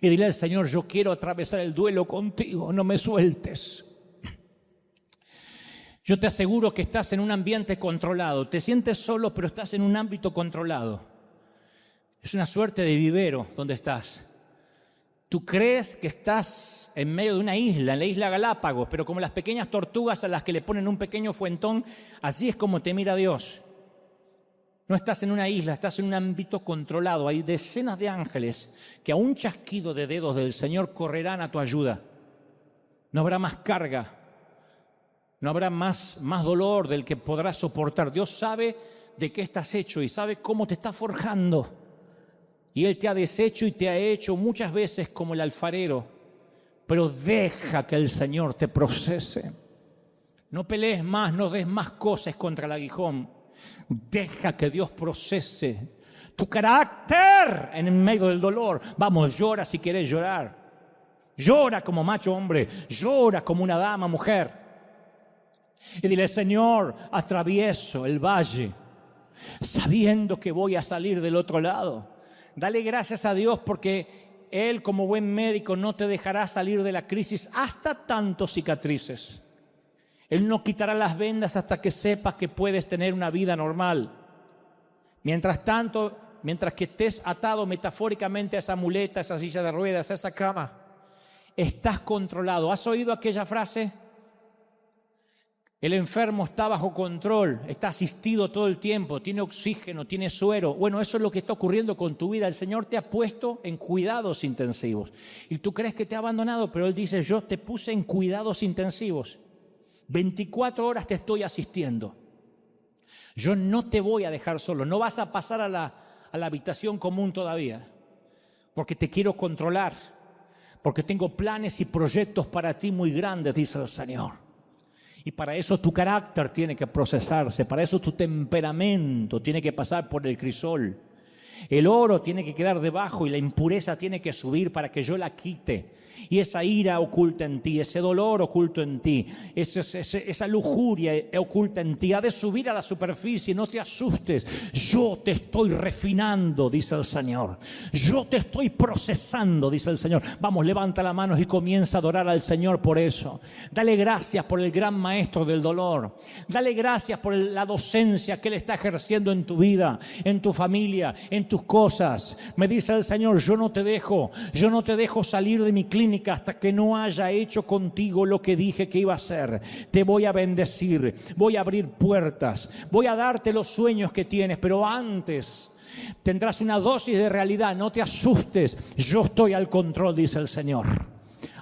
Y dile al Señor, yo quiero atravesar el duelo contigo, no me sueltes. Yo te aseguro que estás en un ambiente controlado. Te sientes solo, pero estás en un ámbito controlado. Es una suerte de vivero donde estás. Tú crees que estás en medio de una isla, en la isla Galápagos, pero como las pequeñas tortugas a las que le ponen un pequeño fuentón, así es como te mira Dios. No estás en una isla, estás en un ámbito controlado. Hay decenas de ángeles que a un chasquido de dedos del Señor correrán a tu ayuda. No habrá más carga. No habrá más dolor del que podrás soportar. Dios sabe de qué estás hecho y sabe cómo te está forjando. Y Él te ha deshecho y te ha hecho muchas veces como el alfarero. Pero deja que el Señor te procese. No pelees más, no des más cosas contra el aguijón. Deja que Dios procese tu carácter en medio del dolor. Vamos, llora si querés llorar. Llora como macho hombre. Llora como una dama mujer. Y dile, Señor, atravieso el valle sabiendo que voy a salir del otro lado. Dale gracias a Dios porque Él, como buen médico, no te dejará salir de la crisis hasta tanto cicatrices. Él no quitará las vendas hasta que sepas que puedes tener una vida normal. Mientras tanto, mientras que estés atado metafóricamente a esa muleta, a esa silla de ruedas, a esa cama, estás controlado. ¿Has oído aquella frase? El enfermo está bajo control, está asistido todo el tiempo, tiene oxígeno, tiene suero. Bueno, eso es lo que está ocurriendo con tu vida. El Señor te ha puesto en cuidados intensivos. Y tú crees que te ha abandonado, pero Él dice, yo te puse en cuidados intensivos. 24 horas te estoy asistiendo. Yo no te voy a dejar solo. No vas a pasar a la habitación común todavía, porque te quiero controlar, porque tengo planes y proyectos para ti muy grandes, dice el Señor. Y para eso tu carácter tiene que procesarse, para eso tu temperamento tiene que pasar por el crisol. El oro tiene que quedar debajo y la impureza tiene que subir para que yo la quite. Y esa ira oculta en ti, ese dolor oculto en ti, esa lujuria oculta en ti, ha de subir a la superficie. No te asustes, yo te estoy refinando, dice el Señor. Yo te estoy procesando, dice el Señor. Vamos, levanta las manos y comienza a adorar al Señor por eso. Dale gracias por el gran maestro del dolor. Dale gracias por la docencia que Él está ejerciendo en tu vida, en tu familia, en tus cosas. Me dice el Señor, yo no te dejo salir de mi clínica hasta que no haya hecho contigo lo que dije que iba a hacer. Te voy a bendecir, voy a abrir puertas, voy a darte los sueños que tienes, pero antes tendrás una dosis de realidad. No te asustes, yo estoy al control, dice el Señor.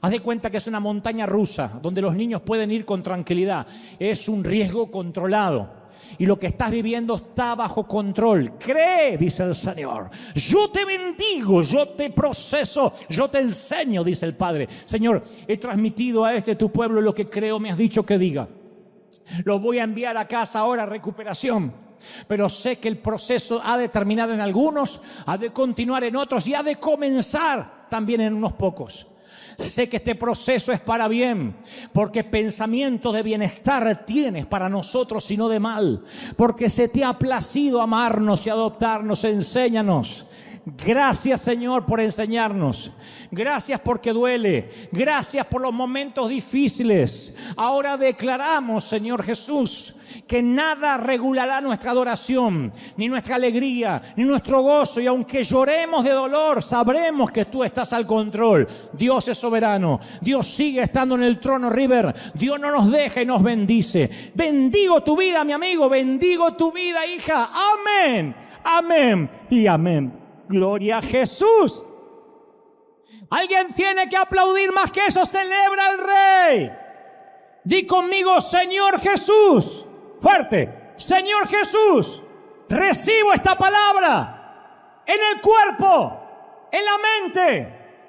Haz de cuenta que es una montaña rusa donde los niños pueden ir con tranquilidad. Es un riesgo controlado. Y lo que estás viviendo está bajo control. Cree, dice el Señor. Yo te bendigo, yo te proceso, yo te enseño, dice el Padre. Señor, he transmitido a tu pueblo lo que creo me has dicho que diga. Lo voy a enviar a casa ahora, recuperación. Pero sé que el proceso ha de terminar en algunos, ha de continuar en otros y ha de comenzar también en unos pocos. Sé que este proceso es para bien, porque pensamiento de bienestar tienes para nosotros y no de mal, porque se te ha placido amarnos y adoptarnos. Enséñanos. Gracias, Señor, por enseñarnos. Gracias porque duele. Gracias por los momentos difíciles. Ahora declaramos, Señor Jesús, que nada regulará nuestra adoración, ni nuestra alegría, ni nuestro gozo. Y aunque lloremos de dolor, sabremos que tú estás al control. Dios es soberano. Dios sigue estando en el trono, River. Dios no nos deja y nos bendice. Bendigo tu vida, mi amigo. Bendigo tu vida, hija. Amén. Amén y amén. Gloria a Jesús. Alguien tiene que aplaudir más que eso. Celebra al Rey. Di conmigo, Señor Jesús. Fuerte. Señor Jesús, recibo esta palabra en el cuerpo, en la mente,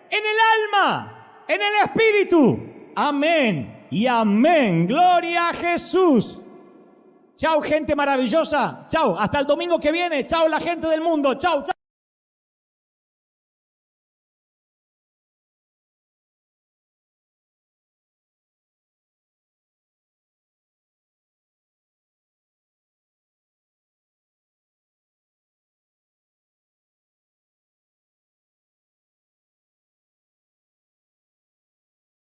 en el alma, en el espíritu. Amén y amén. Gloria a Jesús. Chao, gente maravillosa. Chao, hasta el domingo que viene. Chao, la gente del mundo. Chao, chao.